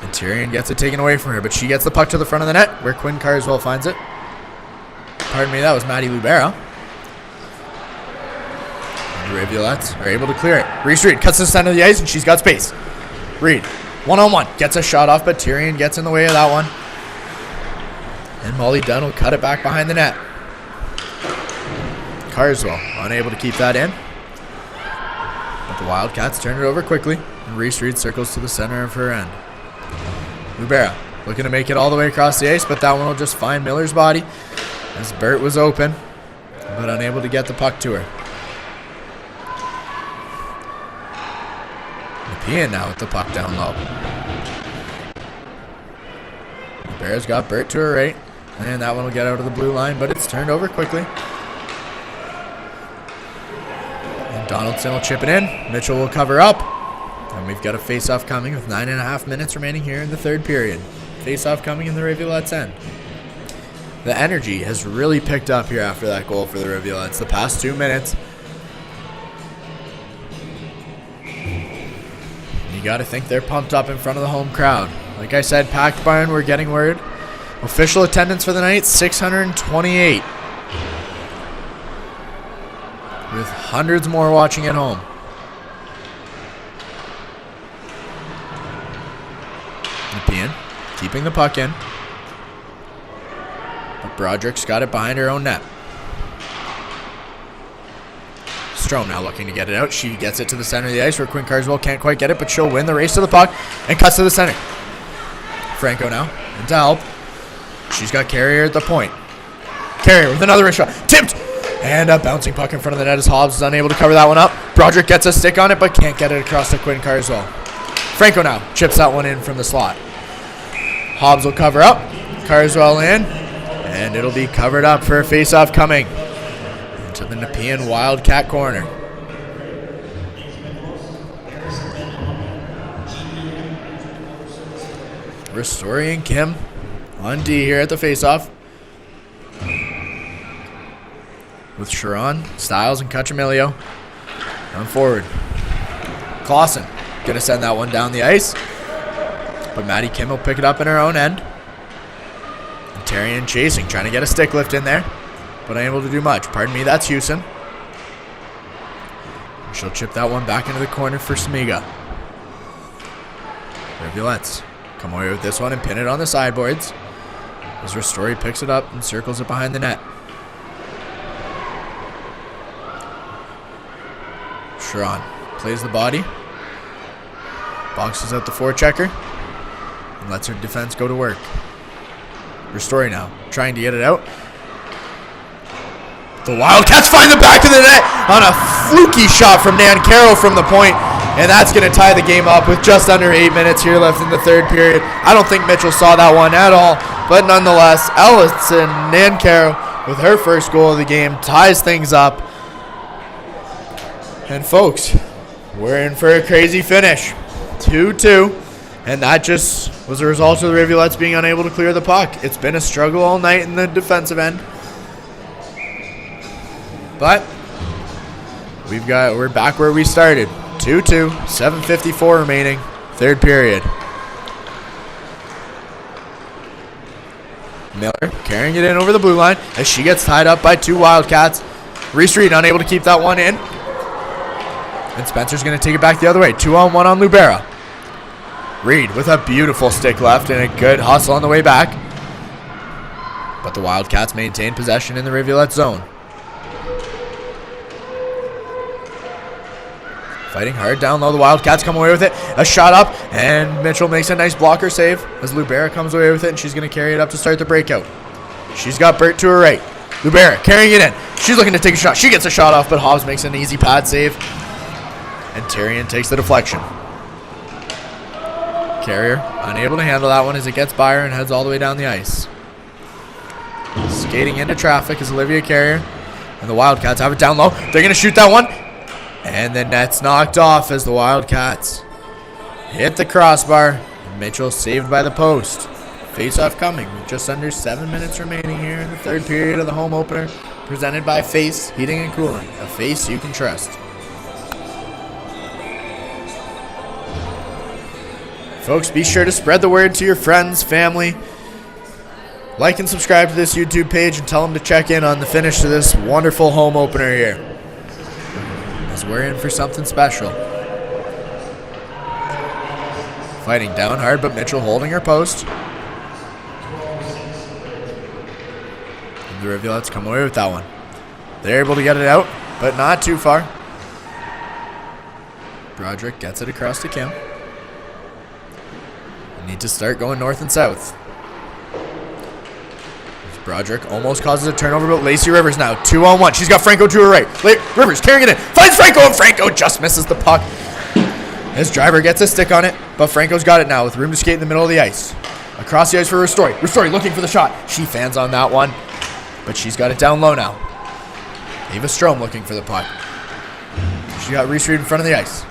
And Tyrion gets it taken away from her, but she gets the puck to the front of the net where Quinn Carswell finds it. Pardon me, that was Maddie Lubera. And the Rivulettes are able to clear it. Reese Reed cuts to the center of the ice, and she's got space. Reed, 1-on-1, gets a shot off, but Tyrion gets in the way of that one. And Molly Dunn will cut it back behind the net. Carswell unable to keep that in. But the Wildcats turn it over quickly, and Reese Reed circles to the center of her end. Lubera looking to make it all the way across the ice, but that one will just find Miller's body as Burt was open, but unable to get the puck to her. Nepean now with the puck down low. Lubera's got Burt to her right, and that one will get out of the blue line, but it's turned over quickly. Donaldson will chip it in. Mitchell will cover up. And we've got a face-off coming with 9.5 minutes remaining here in the third period. Face-off coming in the Rivulettes' end. The energy has really picked up here after that goal for the Rivulettes. The past 2 minutes. You got to think they're pumped up in front of the home crowd. Like I said, packed barn, we're getting word. Official attendance for the night, 628. With hundreds more watching at home. Nepean keeping the puck in. But Broderick's got it behind her own net. Strome now looking to get it out. She gets it to the center of the ice where Quinn Carswell can't quite get it, but she'll win the race to the puck and cuts to the center. Franco now into help. She's got Carrier at the point. Carrier with another wrist shot. Tipped! And a bouncing puck in front of the net as Hobbs is unable to cover that one up. Broderick gets a stick on it, but can't get it across to Quinn Carswell. Franco now chips that one in from the slot. Hobbs will cover up. Carswell in. And it'll be covered up for a face-off coming into the Nepean Wildcat corner. Ristori and Kim on D here at the face-off. With Sharon, Styles, and Cachamilio on forward. Clausen gonna send that one down the ice, but Maddie Kim will pick it up in her own end. And Tyrion chasing, trying to get a stick lift in there, but unable to do much. Pardon me, that's Houston. And she'll chip that one back into the corner for Smiga. Rivulettes come away with this one and pin it on the sideboards as Ristori picks it up and circles it behind the net. Sharon plays the body, boxes out the forechecker, and lets her defense go to work. Ristori now trying to get it out. The Wildcats find the back of the net on a fluky shot from Nancaro from the point, and that's going to tie the game up with just under 8 minutes here left in the third period. I don't think Mitchell saw that one at all, but nonetheless, Ellison Nancaro with her first goal of the game ties things up. And folks, we're in for a crazy finish. 2-2, and that just was a result of the Rivulettes being unable to clear the puck. It's been a struggle all night in the defensive end. But we're back where we started. 2-2, 7:54 remaining, third period. Miller carrying it in over the blue line as she gets tied up by two Wildcats. Reese Reed unable to keep that one in. And Spencer's going to take it back the other way. 2-on-1 on Lubera. Reed with a beautiful stick left and a good hustle on the way back. But the Wildcats maintain possession in the Rivulet zone. Fighting hard down low. The Wildcats come away with it. A shot up, and Mitchell makes a nice blocker save as Lubera comes away with it, and she's going to carry it up to start the breakout. She's got Burt to her right. Lubera carrying it in. She's looking to take a shot. She gets a shot off, but Hobbs makes an easy pad save. And Tyrion takes the deflection. Carrier unable to handle that one as it gets by her and heads all the way down the ice. Skating into traffic is Olivia Carrier. And the Wildcats have it down low. They're going to shoot that one. And the net's knocked off as the Wildcats hit the crossbar. Mitchell saved by the post. Face-off coming with just under 7 minutes remaining here in the third period of the home opener. Presented by Face Heating and Cooling, a face you can trust. Folks, be sure to spread the word to your friends, family. Like and subscribe to this YouTube page and tell them to check in on the finish to this wonderful home opener here. As we're in for something special. Fighting down hard, but Mitchell holding her post. And the Rivulettes come away with that one. They're able to get it out, but not too far. Broderick gets it across to Kim. They need to start going north and south. Broderick almost causes a turnover, but Lacey Rivers now 2-on-1. She's got Franco to her right. Rivers carrying it in. Finds Franco, and Franco just misses the puck. His driver gets a stick on it, but Franco's got it now with room to skate in the middle of the ice. Across the ice for Ristori. Ristori looking for the shot. She fans on that one, but she's got it down low now. Ava Strom looking for the puck. She got Reese Reed in front of the ice.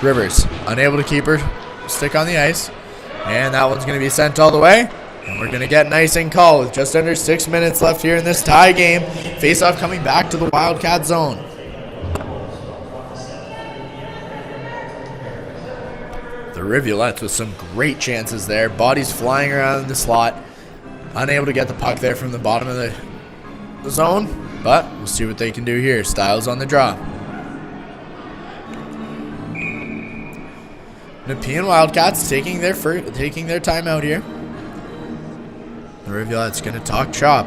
Rivers unable to keep her stick on the ice, and that one's going to be sent all the way. And we're going to get an icing call with just under 6 minutes left here in this tie game. Face-off coming back to the Wildcat zone. The Rivulettes with some great chances there. Bodies flying around in the slot. Unable to get the puck there from the bottom of the zone. But we'll see what they can do here. Styles on the draw. Nepean Wildcats taking their time out here. The Rivulet's going to talk chop.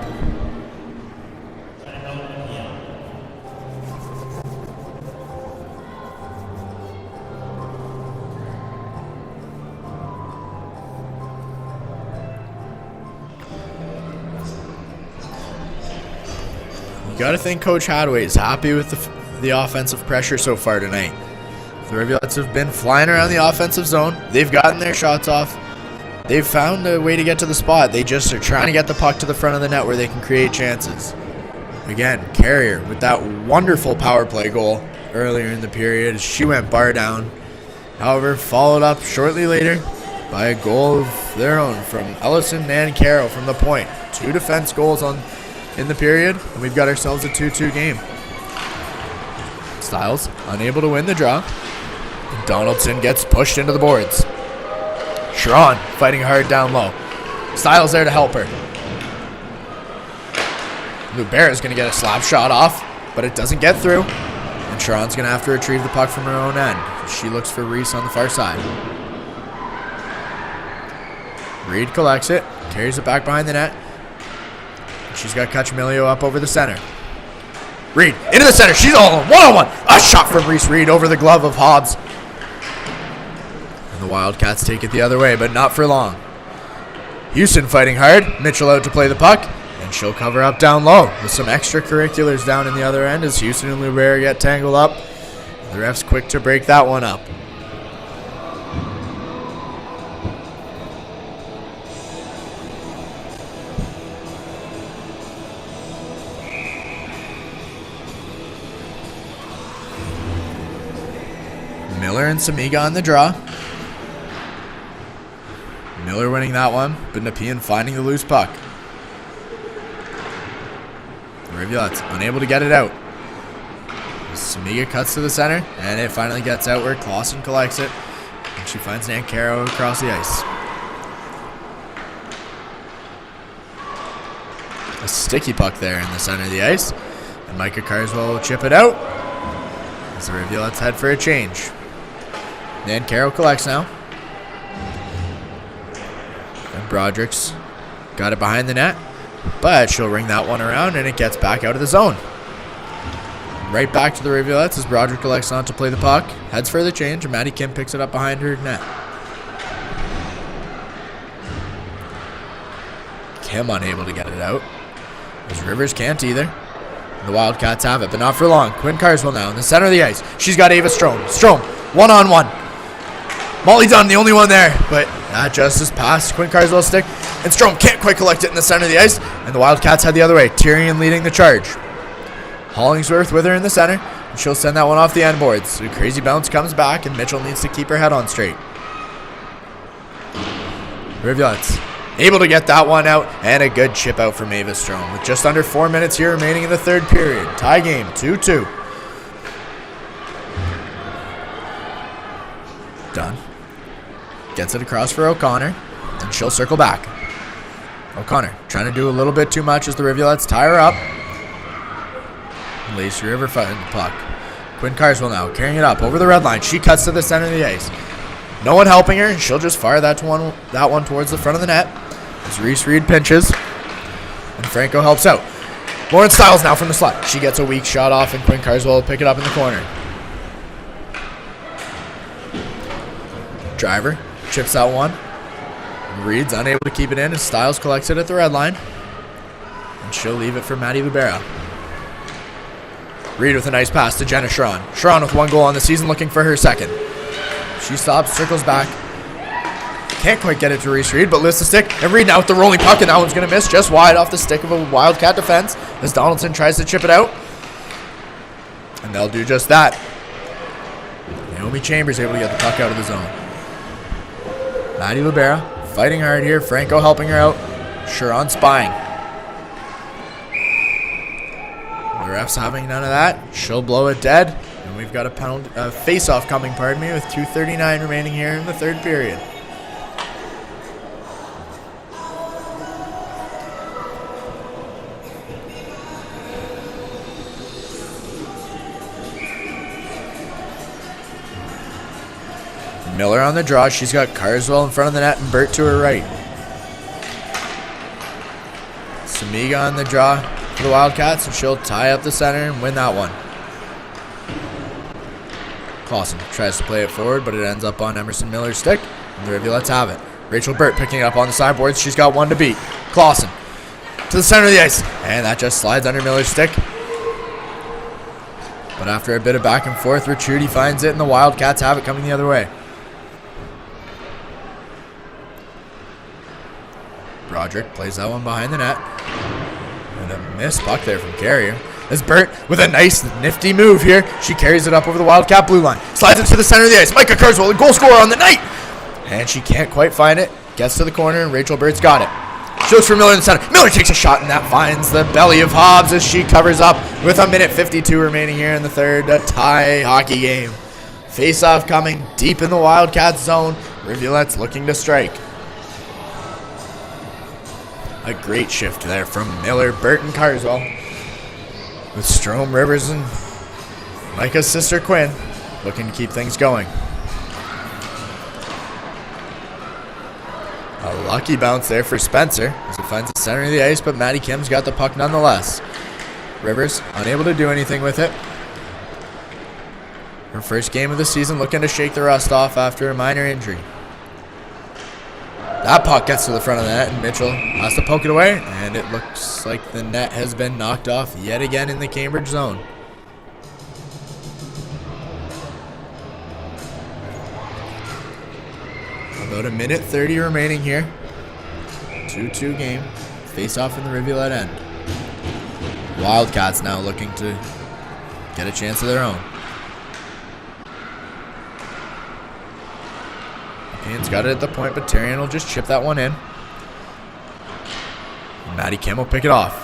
You got to think Coach Hadaway is happy with the offensive pressure so far tonight. The Rivulettes have been flying around the offensive zone. They've gotten their shots off. They've found a way to get to the spot. They just are trying to get the puck to the front of the net where they can create chances. Again, Carrier with that wonderful power play goal earlier in the period. She went bar down. However, followed up shortly later by a goal of their own from Ellison Nancaro from the point. 2 defense goals in the period, and we've got ourselves a 2-2 game. Styles unable to win the draw. Donaldson gets pushed into the boards. Sharon fighting hard down low. Styles there to help her. Lubera's going to get a slap shot off, but it doesn't get through. And Sharon's going to have to retrieve the puck from her own end. She looks for Reese on the far side. Reed collects it, carries it back behind the net. She's got Cachemilio up over the center. Reed into the center. She's all on one-on-one. A shot from Reese Reed over the glove of Hobbs. And the Wildcats take it the other way, but not for long. Houston fighting hard. Mitchell out to play the puck. And she'll cover up down low with some extracurriculars down in the other end as Houston and Lubera get tangled up. The ref's quick to break that one up. Miller and Samiga on the draw. Miller winning that one, but Nepean finding the loose puck. The Rivulettes unable to get it out. Samiga cuts to the center, and it finally gets out where Clausen collects it. And she finds Nan Caro across the ice. A sticky puck there in the center of the ice. And Micah Carswell will chip it out as the Rivulettes head for a change. Nan Caro collects now. And Broderick's got it behind the net, but she'll ring that one around and it gets back out of the zone. Right back to the Rivulettes as Broderick elects not to play the puck. Heads for the change and Maddie Kim picks it up behind her net. Kim unable to get it out as Rivers can't either. The Wildcats have it, but not for long. Quinn Carswell now in the center of the ice. She's got Ava Strom. Strom, one-on-one. Molly Dunn, the only one there, but that just is past Quinn Carswell's stick. And Strom can't quite collect it in the center of the ice, and the Wildcats head the other way. Tyrion leading the charge. Hollingsworth with her in the center, and she'll send that one off the end boards. A crazy bounce comes back, and Mitchell needs to keep her head on straight. Rivulettes able to get that one out, and a good chip out from Ava Strom. With just under 4 minutes here remaining in the third period. Tie game, 2-2. Done. Gets it across for O'Connor, and she'll circle back. O'Connor trying to do a little bit too much as the Rivulettes tie her up. Lacey River fighting the puck. Quinn Carswell now carrying it up over the red line. She cuts to the center of the ice. No one helping her, and she'll just fire that one towards the front of the net. As Reese Reed pinches, and Franco helps out. Lauren Stiles now from the slot. She gets a weak shot off, and Quinn Carswell will pick it up in the corner. Driver chips that one. Reed's unable to keep it in as Stiles collects it at the red line. And she'll leave it for Maddie Lubera. Reed with a nice pass to Jenna Schron. Schron with 1 goal on the season looking for her second. She stops, circles back. Can't quite get it to Reese Reed, but lifts the stick. And Reed now with the rolling puck, and that one's going to miss just wide off the stick of a Wildcat defense as Donaldson tries to chip it out. And they'll do just that. Naomi Chambers able to get the puck out of the zone. Maddie Lubera fighting hard here. Franco helping her out. Schron spying. The ref's having none of that. She'll blow it dead. And we've got a face-off coming, with 2:39 remaining here in the third period. Miller on the draw. She's got Carswell in front of the net and Burt to her right. Samiga on the draw for the Wildcats, and she'll tie up the center and win that one. Clausen tries to play it forward, but it ends up on Emerson Miller's stick, and the Rivulettes have it. Rachel Burt picking it up on the sideboards. She's got one to beat. Clausen to the center of the ice, and that just slides under Miller's stick. But after a bit of back and forth, Ricciuti finds it, and the Wildcats have it coming the other way. Broderick plays that one behind the net. And a missed puck there from Carrier. As Burt with a nice nifty move here. She carries it up over the Wildcat blue line. Slides it to the center of the ice. Micah Carswell, a goal scorer on the night. And she can't quite find it. Gets to the corner and Rachel Burt's got it. She looks for Miller in the center. Miller takes a shot and that finds the belly of Hobbs as she covers up with 1:52 remaining here in the third. A tie hockey game. Face-off coming deep in the Wildcat zone. Rivulettes looking to strike. A great shift there from Miller, Burt, and Carswell. With Strom, Rivers, and Micah's sister Quinn looking to keep things going. A lucky bounce there for Spencer as he finds the center of the ice, but Maddie Kim's got the puck nonetheless. Rivers unable to do anything with it. Her first game of the season looking to shake the rust off after a minor injury. That puck gets to the front of the net, and Mitchell has to poke it away, and it looks like the net has been knocked off yet again in the Cambridge zone. About 1:30 remaining here. 2-2 game. Face off in the Rivulet end. Wildcats now looking to get a chance of their own. Nepean's got it at the point, but Terrian will just chip that one in. Matty Kim will pick it off.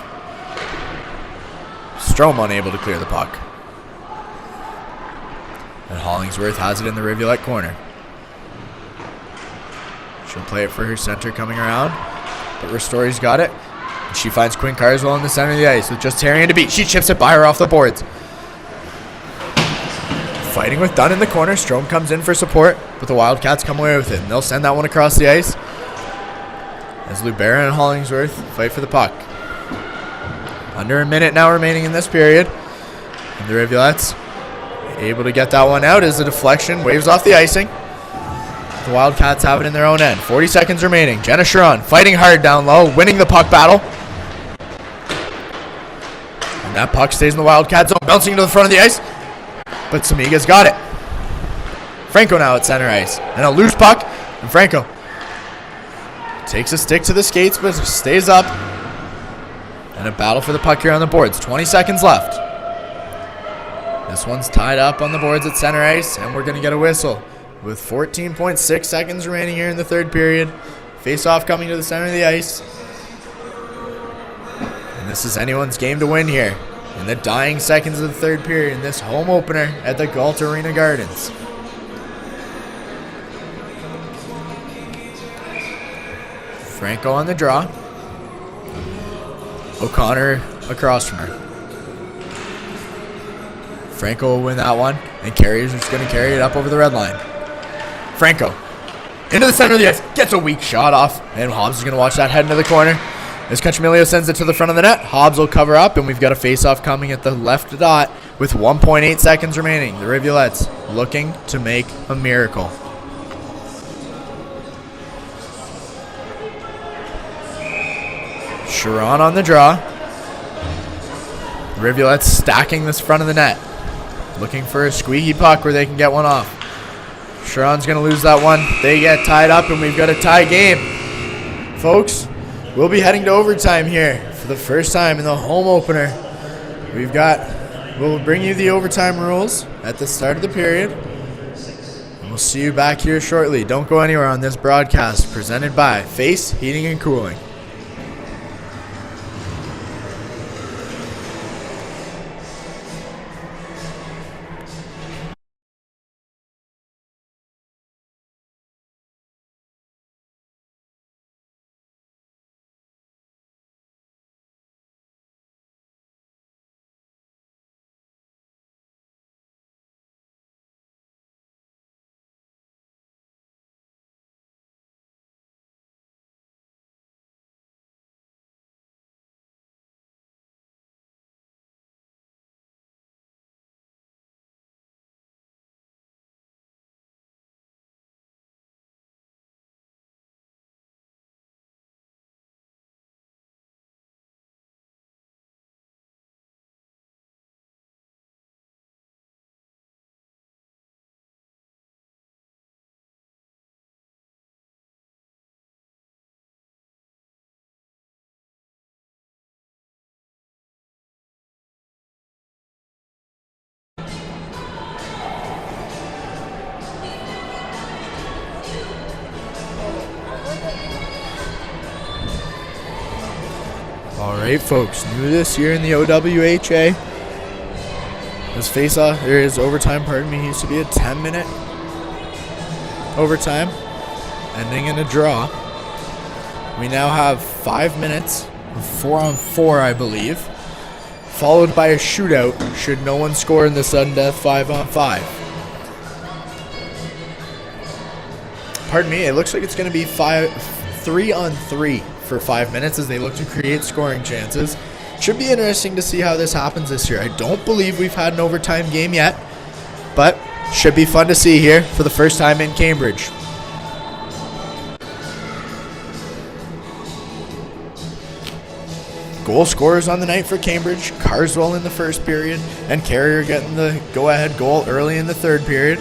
Strome unable to clear the puck. And Hollingsworth has it in the Rivulet corner. She'll play it for her center coming around, but Ristori's got it. And she finds Quinn Carswell in the center of the ice with just Terrian to beat. She chips it by her off the boards. Fighting with Dunn in the corner. Strome comes in for support, but the Wildcats come away with it. And they'll send that one across the ice as Lubera and Hollingsworth fight for the puck. Under a minute now remaining in this period. And the Rivulettes able to get that one out as the deflection waves off the icing. The Wildcats have it in their own end. 40 seconds remaining. Jenna Sharon fighting hard down low, winning the puck battle. And that puck stays in the Wildcat zone, bouncing to the front of the ice. But Samiga's got it. Franco now at center ice. And a loose puck. And Franco takes a stick to the skates, but stays up. And a battle for the puck here on the boards. 20 seconds left. This one's tied up on the boards at center ice, and we're going to get a whistle. With 14.6 seconds remaining here in the third period. Face-off coming to the center of the ice. And this is anyone's game to win here. In the dying seconds of the third period in this home opener at the Galt Arena Gardens. Franco on the draw. O'Connor across from her. Franco will win that one, and Carrier's just going to carry it up over the red line. Franco into the center of the ice, gets a weak shot off, and Hobbs is going to watch that head into the corner. As Cachamilio sends it to the front of the net, Hobbs will cover up, and we've got a face-off coming at the left dot with 1.8 seconds remaining. The Rivulettes looking to make a miracle. Sharon on the draw. The Rivulettes stacking this front of the net, looking for a squeaky puck where they can get one off. Sharon's going to lose that one. They get tied up, and we've got a tie game. Folks, we'll be heading to overtime here for the first time in the home opener. We'll bring you the overtime rules at the start of the period. And we'll see you back here shortly. Don't go anywhere on this broadcast presented by Face Heating and Cooling. Alright folks, new this year in the OWHA. His overtime, used to be a 10-minute overtime, ending in a draw. We now have 5 minutes of 4-on-4, I believe, followed by a shootout should no one score in the sudden death 5-on-5. Pardon me, it looks like it's going to be 3-on-3 for 5 minutes as they look to create scoring chances. Should be interesting to see how this happens this year. I don't believe we've had an overtime game yet, but should be fun to see here for the first time in Cambridge. Goal scorers on the night for Cambridge, Carswell in the first period, and Carrier getting the go-ahead goal early in the third period.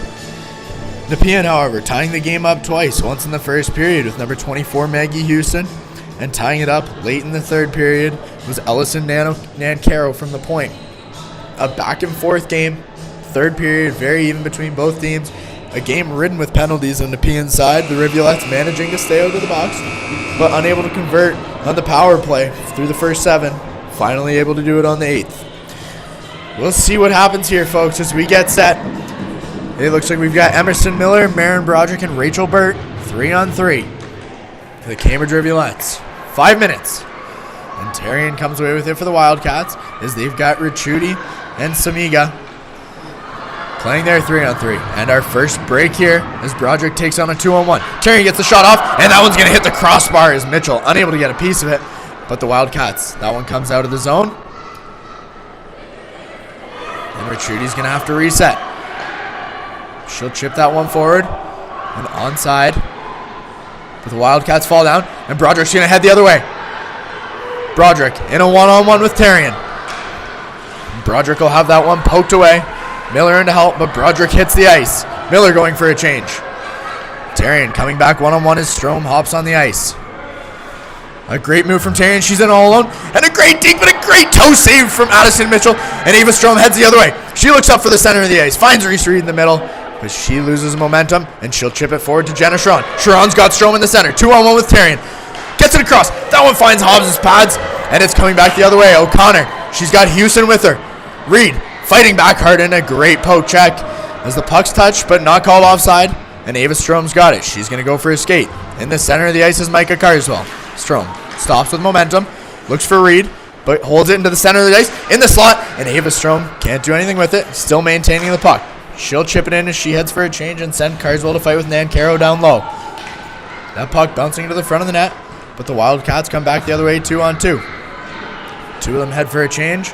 Nepean, however, tying the game up twice, once in the first period with number 24 Maggie Houston, and tying it up late in the third period was Ellison Nancaro from the point. A back and forth game, third period, very even between both teams. A game ridden with penalties on Nepean's side. The Rivulettes managing to stay out of the box, but unable to convert on the power play through the first 7. Finally able to do it on the 8th. We'll see what happens here, folks, as we get set. It looks like we've got Emerson Miller, Marin Broderick, and Rachel Burt 3-on-3 for the Cambridge Rivulettes. 5 minutes. And Tarian comes away with it for the Wildcats as they've got Richuti and Samiga playing their 3-on-3. And our first break here as Broderick takes on a 2-on-1. Tarian gets the shot off, and that one's going to hit the crossbar as Mitchell unable to get a piece of it. But the Wildcats, that one comes out of the zone. And Richuti's going to have to reset. She'll chip that one forward and onside. But the Wildcats fall down, and Broderick's going to head the other way. Broderick in a one-on-one with Tarian. Broderick will have that one poked away. Miller in to help, but Broderick hits the ice. Miller going for a change. Tarian coming back one-on-one as Strom hops on the ice. A great move from Tarian. She's in all alone. And a great dink, but a great toe save from Addison Mitchell. And Ava Strom heads the other way. She looks up for the center of the ice. Finds Reese Reed in the middle. But she loses momentum, and she'll chip it forward to Jenna Sharon. Sharon's got Strom in the center. 2-on-1 with Tarian. Gets it across. That one finds Hobbs' pads, and it's coming back the other way. O'Connor. She's got Houston with her. Reed fighting back hard in a great poke check as the puck's touched, but not called offside. And Ava Strom's got it. She's going to go for a skate. In the center of the ice is Micah Carswell. Strom stops with momentum. Looks for Reed, but holds it into the center of the ice. In the slot, and Ava Strom can't do anything with it. Still maintaining the puck. She'll chip it in as she heads for a change and send Carswell to fight with Nancaro down low. That puck bouncing into the front of the net, but the Wildcats come back the other way 2-on-2. Two of them head for a change,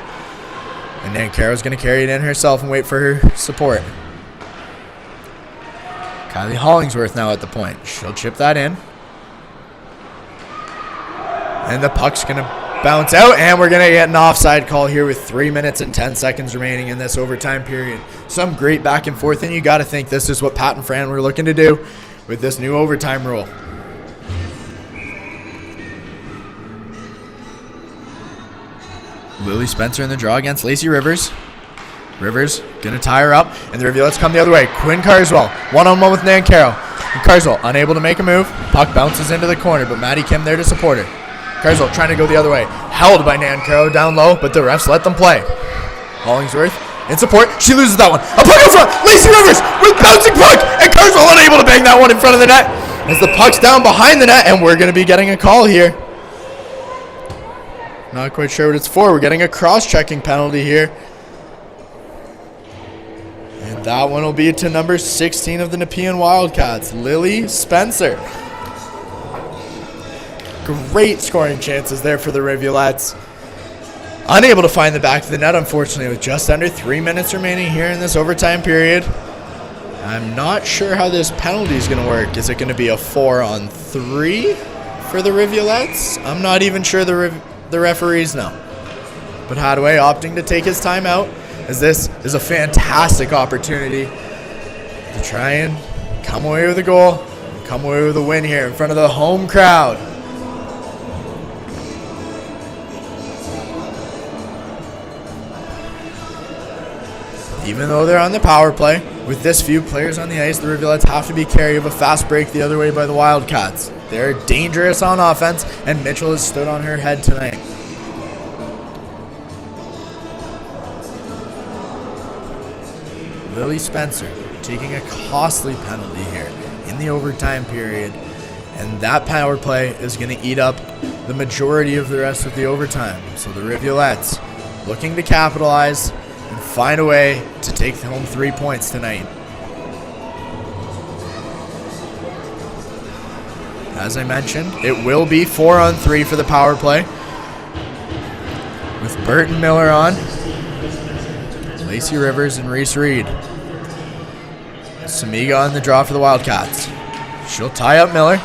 and Nancaro's going to carry it in herself and wait for her support. Kylie Hollingsworth now at the point. She'll chip that in. And the puck's going to bounce out, and we're going to get an offside call here with 3 minutes and 10 seconds remaining in this overtime period. Some great back and forth, and you got to think this is what Pat and Fran were looking to do with this new overtime rule. Lily Spencer in the draw against Lacey Rivers. Rivers going to tie her up, and the Rivulettes come the other way. Quinn Carswell, one-on-one with Nancaro. And Carswell unable to make a move. Puck bounces into the corner, but Maddie Kim there to support her. Carswell trying to go the other way. Held by Nancaro down low, but the refs let them play. Hollingsworth in support. She loses that one. A puck in front. Lacey Rivers with bouncing puck, and Carswell unable to bang that one in front of the net as the puck's down behind the net, and we're going to be getting a call here. Not quite sure what it's for. We're getting a cross-checking penalty here. And that one will be to number 16 of the Nepean Wildcats, Lily Spencer. Great scoring chances there for the Rivulettes. Unable to find the back of the net, unfortunately, with just under 3 minutes remaining here in this overtime period. I'm not sure how this penalty is going to work. Is it going to be a 4-on-3 for the Rivulettes? I'm not even sure the referees know. But Hadaway opting to take his time out, as this is a fantastic opportunity to try and come away with a goal, come away with a win here in front of the home crowd. Even though they're on the power play, with this few players on the ice, the Rivulettes have to be carried of a fast break the other way by the Wildcats. They're dangerous on offense, and Mitchell has stood on her head tonight. Lily Spencer taking a costly penalty here in the overtime period, and that power play is going to eat up the majority of the rest of the overtime. So the Rivulettes looking to capitalize and find a way to take home 3 points tonight. As I mentioned, it will be 4-on-3 for the power play, with Burton Miller on, Lacey Rivers, and Reese Reed. Samiga on the draw for the Wildcats. She'll tie up Miller,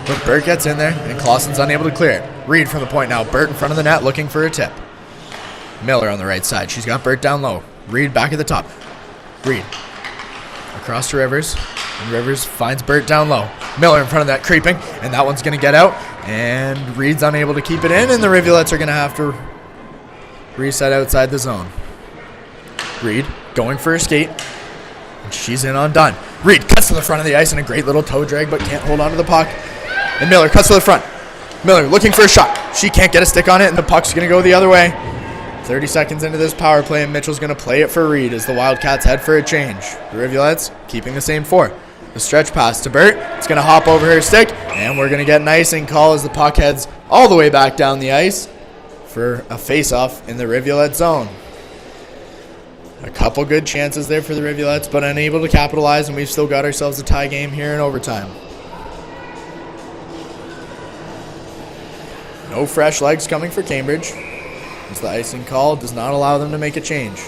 but Burt gets in there, and Clausen's unable to clear it. Reed from the point now. Burt in front of the net looking for a tip. Miller on the right side. She's got Burt down low. Reed back at the top. Reed across to Rivers. And Rivers finds Burt down low. Miller in front of that creeping. And that one's going to get out. And Reed's unable to keep it in. And the Rivulettes are going to have to reset outside the zone. Reed going for a skate. And she's in on Dunn. Reed cuts to the front of the ice in a great little toe drag, but can't hold on to the puck. And Miller cuts to the front. Miller looking for a shot. She can't get a stick on it, and the puck's going to go the other way. 30 seconds into this power play, and Mitchell's going to play it for Reed as the Wildcats head for a change. The Rivulettes keeping the same 4. The stretch pass to Burt. It's going to hop over her stick, and we're going to get an icing call as the puck heads all the way back down the ice for a face-off in the Rivulette zone. A couple good chances there for the Rivulettes, but unable to capitalize, and we've still got ourselves a tie game here in overtime. No fresh legs coming for Cambridge, as the icing call does not allow them to make a change.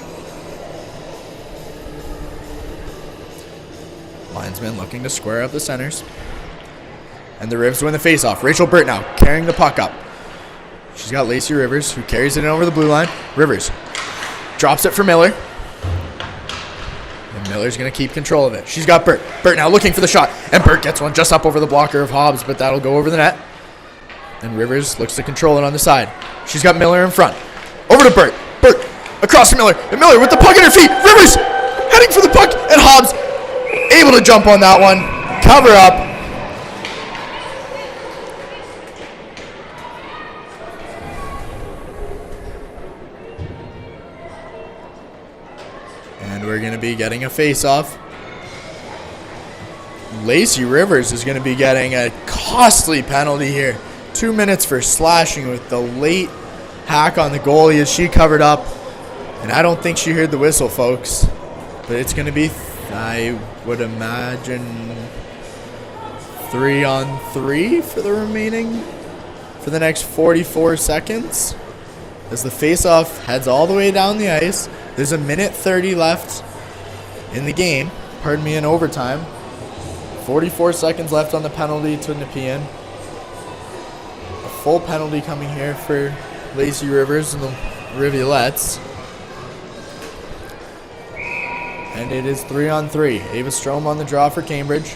Linesman looking to square up the centers. And the Rivs win the faceoff. Rachel Burt now carrying the puck up. She's got Lacey Rivers, who carries it in over the blue line. Rivers drops it for Miller. And Miller's going to keep control of it. She's got Burt. Burt now looking for the shot. And Burt gets one just up over the blocker of Hobbs, but that'll go over the net. And Rivers looks to control it on the side. She's got Miller in front. Over to Burt. Burt across to Miller. And Miller with the puck at her feet. Rivers heading for the puck. And Hobbs able to jump on that one. Cover up. And we're going to be getting a face-off. Lacey Rivers is going to be getting a costly penalty here. 2 minutes for slashing with the late hack on the goalie as she covered up. And I don't think she heard the whistle, folks. But it's going to be, I would imagine, 3-on-3 for the next 44 seconds. As the face-off heads all the way down the ice. There's a minute 30 left in the game. Pardon me, in overtime. 44 seconds left on the penalty to Nepean. A full penalty coming here for Lacey Rivers and the Rivulettes. And it is 3-on-3. Ava Strom on the draw for Cambridge.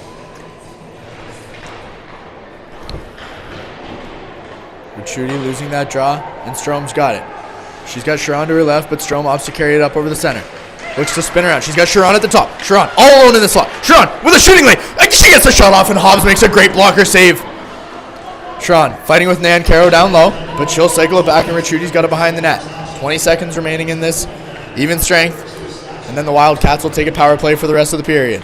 Ruchuti losing that draw, and Strom's got it. She's got Sharon to her left, but Strom opts to carry it up over the center. Looks to spin around. She's got Sharon at the top. Sharon all alone in the slot. Sharon with a shooting lane. She gets the shot off, and Hobbs makes a great blocker save. Sharon fighting with Nan Caro down low, but she'll cycle it back, and Ruchuti's got it behind the net. 20 seconds remaining in this even strength, and then the Wildcats will take a power play for the rest of the period.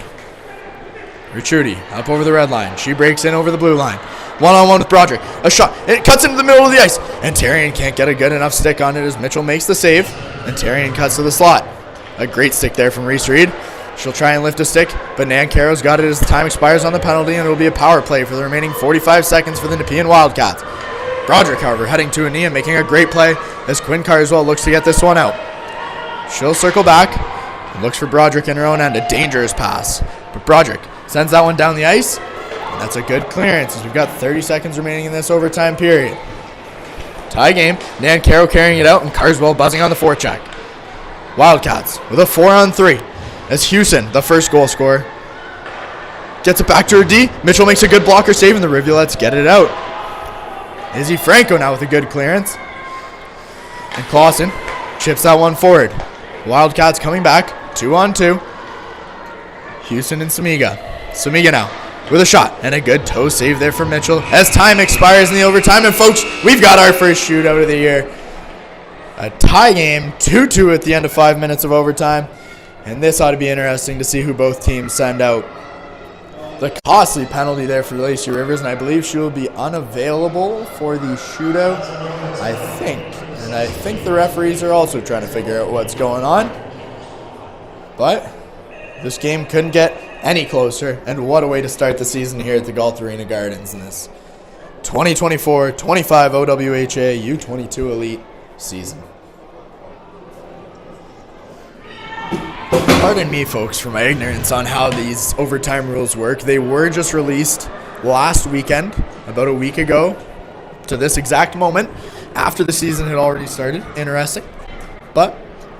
Ruchuti up over the red line. She breaks in over the blue line. One-on-one with Broderick. A shot, and it cuts into the middle of the ice, and Tarian can't get a good enough stick on it as Mitchell makes the save, and Tarian cuts to the slot. A great stick there from Reese Reed. She'll try and lift a stick, but Nan Caro's got it as the time expires on the penalty, and it'll be a power play for the remaining 45 seconds for the Nepean Wildcats. Broderick, however, heading to a knee and making a great play as Quinn Carswell looks to get this one out. She'll circle back and looks for Broderick in her own end. A dangerous pass, but Broderick sends that one down the ice, and that's a good clearance as we've got 30 seconds remaining in this overtime period. Tie game. Nan Caro carrying it out, and Carswell buzzing on the forecheck. Wildcats with a 4-on-3 as Hewson, the first goal scorer, gets it back to her D. Mitchell makes a good blocker save, and the Rivulettes get it out. Izzy Franco now with a good clearance. And Clausen chips that one forward. Wildcats coming back, 2-on-2. Hewson and Samiga. Samiga now with a shot, and a good toe save there for Mitchell as time expires in the overtime. And folks, we've got our first shootout of the year. A tie game, 2-2 at the end of 5 minutes of overtime. And this ought to be interesting to see who both teams send out. The costly penalty there for Lacey Rivers, and I believe she will be unavailable for the shootout, I think. And I think the referees are also trying to figure out what's going on. But this game couldn't get any closer, and what a way to start the season here at the Galt Arena Gardens in this 2024-25 OWHA U22 Elite season. Pardon me, folks, for my ignorance on how these overtime rules work. They were just released last weekend, about a week ago, to this exact moment after the season had already started. Interesting. But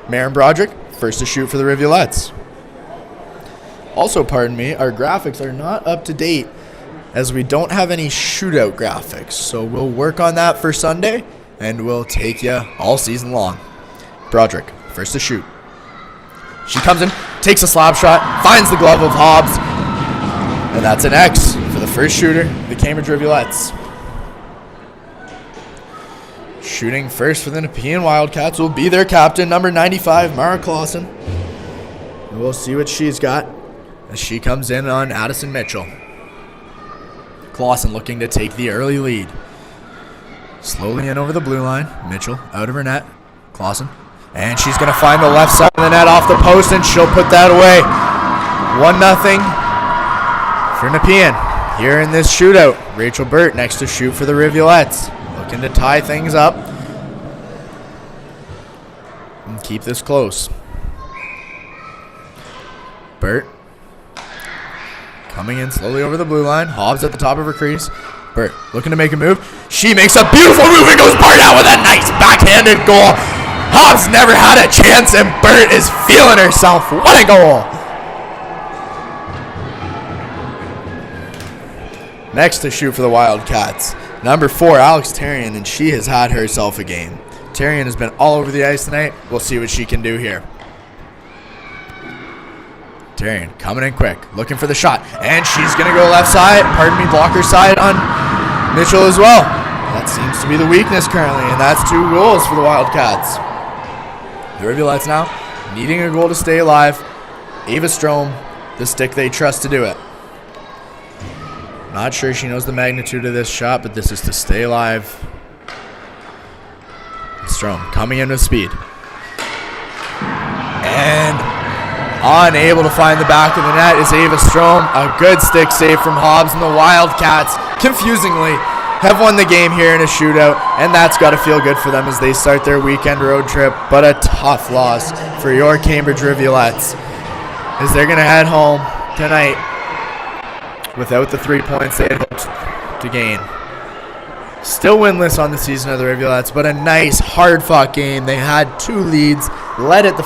Marin Broderick, first to shoot for the Rivulettes. Also, pardon me, our graphics are not up to date as we don't have any shootout graphics. So we'll work on that for Sunday, and we'll take you all season long. Broderick, first to shoot. She comes in, takes a slap shot, finds the glove of Hobbs, and that's an X for the first shooter, the Cambridge Rivulettes. Shooting first for the Nepean Wildcats will be their captain, number 95, Mara Clausen. And we'll see what she's got as she comes in on Addison Mitchell. Clausen looking to take the early lead. Slowly in over the blue line. Mitchell out of her net. Clausen. And she's going to find the left side of the net off the post, and she'll put that away. 1-0 for Nepean. Here in this shootout, Rachel Burt next to shoot for the Rivulettes. Looking to tie things up and keep this close. Burt coming in slowly over the blue line. Hobbs at the top of her crease. Burt looking to make a move. She makes a beautiful move and goes Burt out with a nice backhanded goal. Hobbs never had a chance, and Burt is feeling herself. What a goal! Next to shoot for the Wildcats, number 4, Alex Terrian, and she has had herself a game. Terrian has been all over the ice tonight. We'll see what she can do here. Terrian coming in quick, looking for the shot, and she's going to go left side, blocker side on Mitchell as well. That seems to be the weakness currently, and that's 2 goals for the Wildcats. The Rivulettes now needing a goal to stay alive. Ava Strom, the stick they trust to do it. Not sure she knows the magnitude of this shot, but this is to stay alive. Strom coming in with speed. And unable to find the back of the net is Ava Strom. A good stick save from Hobbs, and the Wildcats, confusingly, have won the game here in a shootout, and that's got to feel good for them as they start their weekend road trip. But a tough loss for your Cambridge Rivulettes as they're going to head home tonight without the 3 points they had hoped to gain. Still winless on the season of the Rivulettes, but a nice, hard-fought game. They had 2 leads, led at the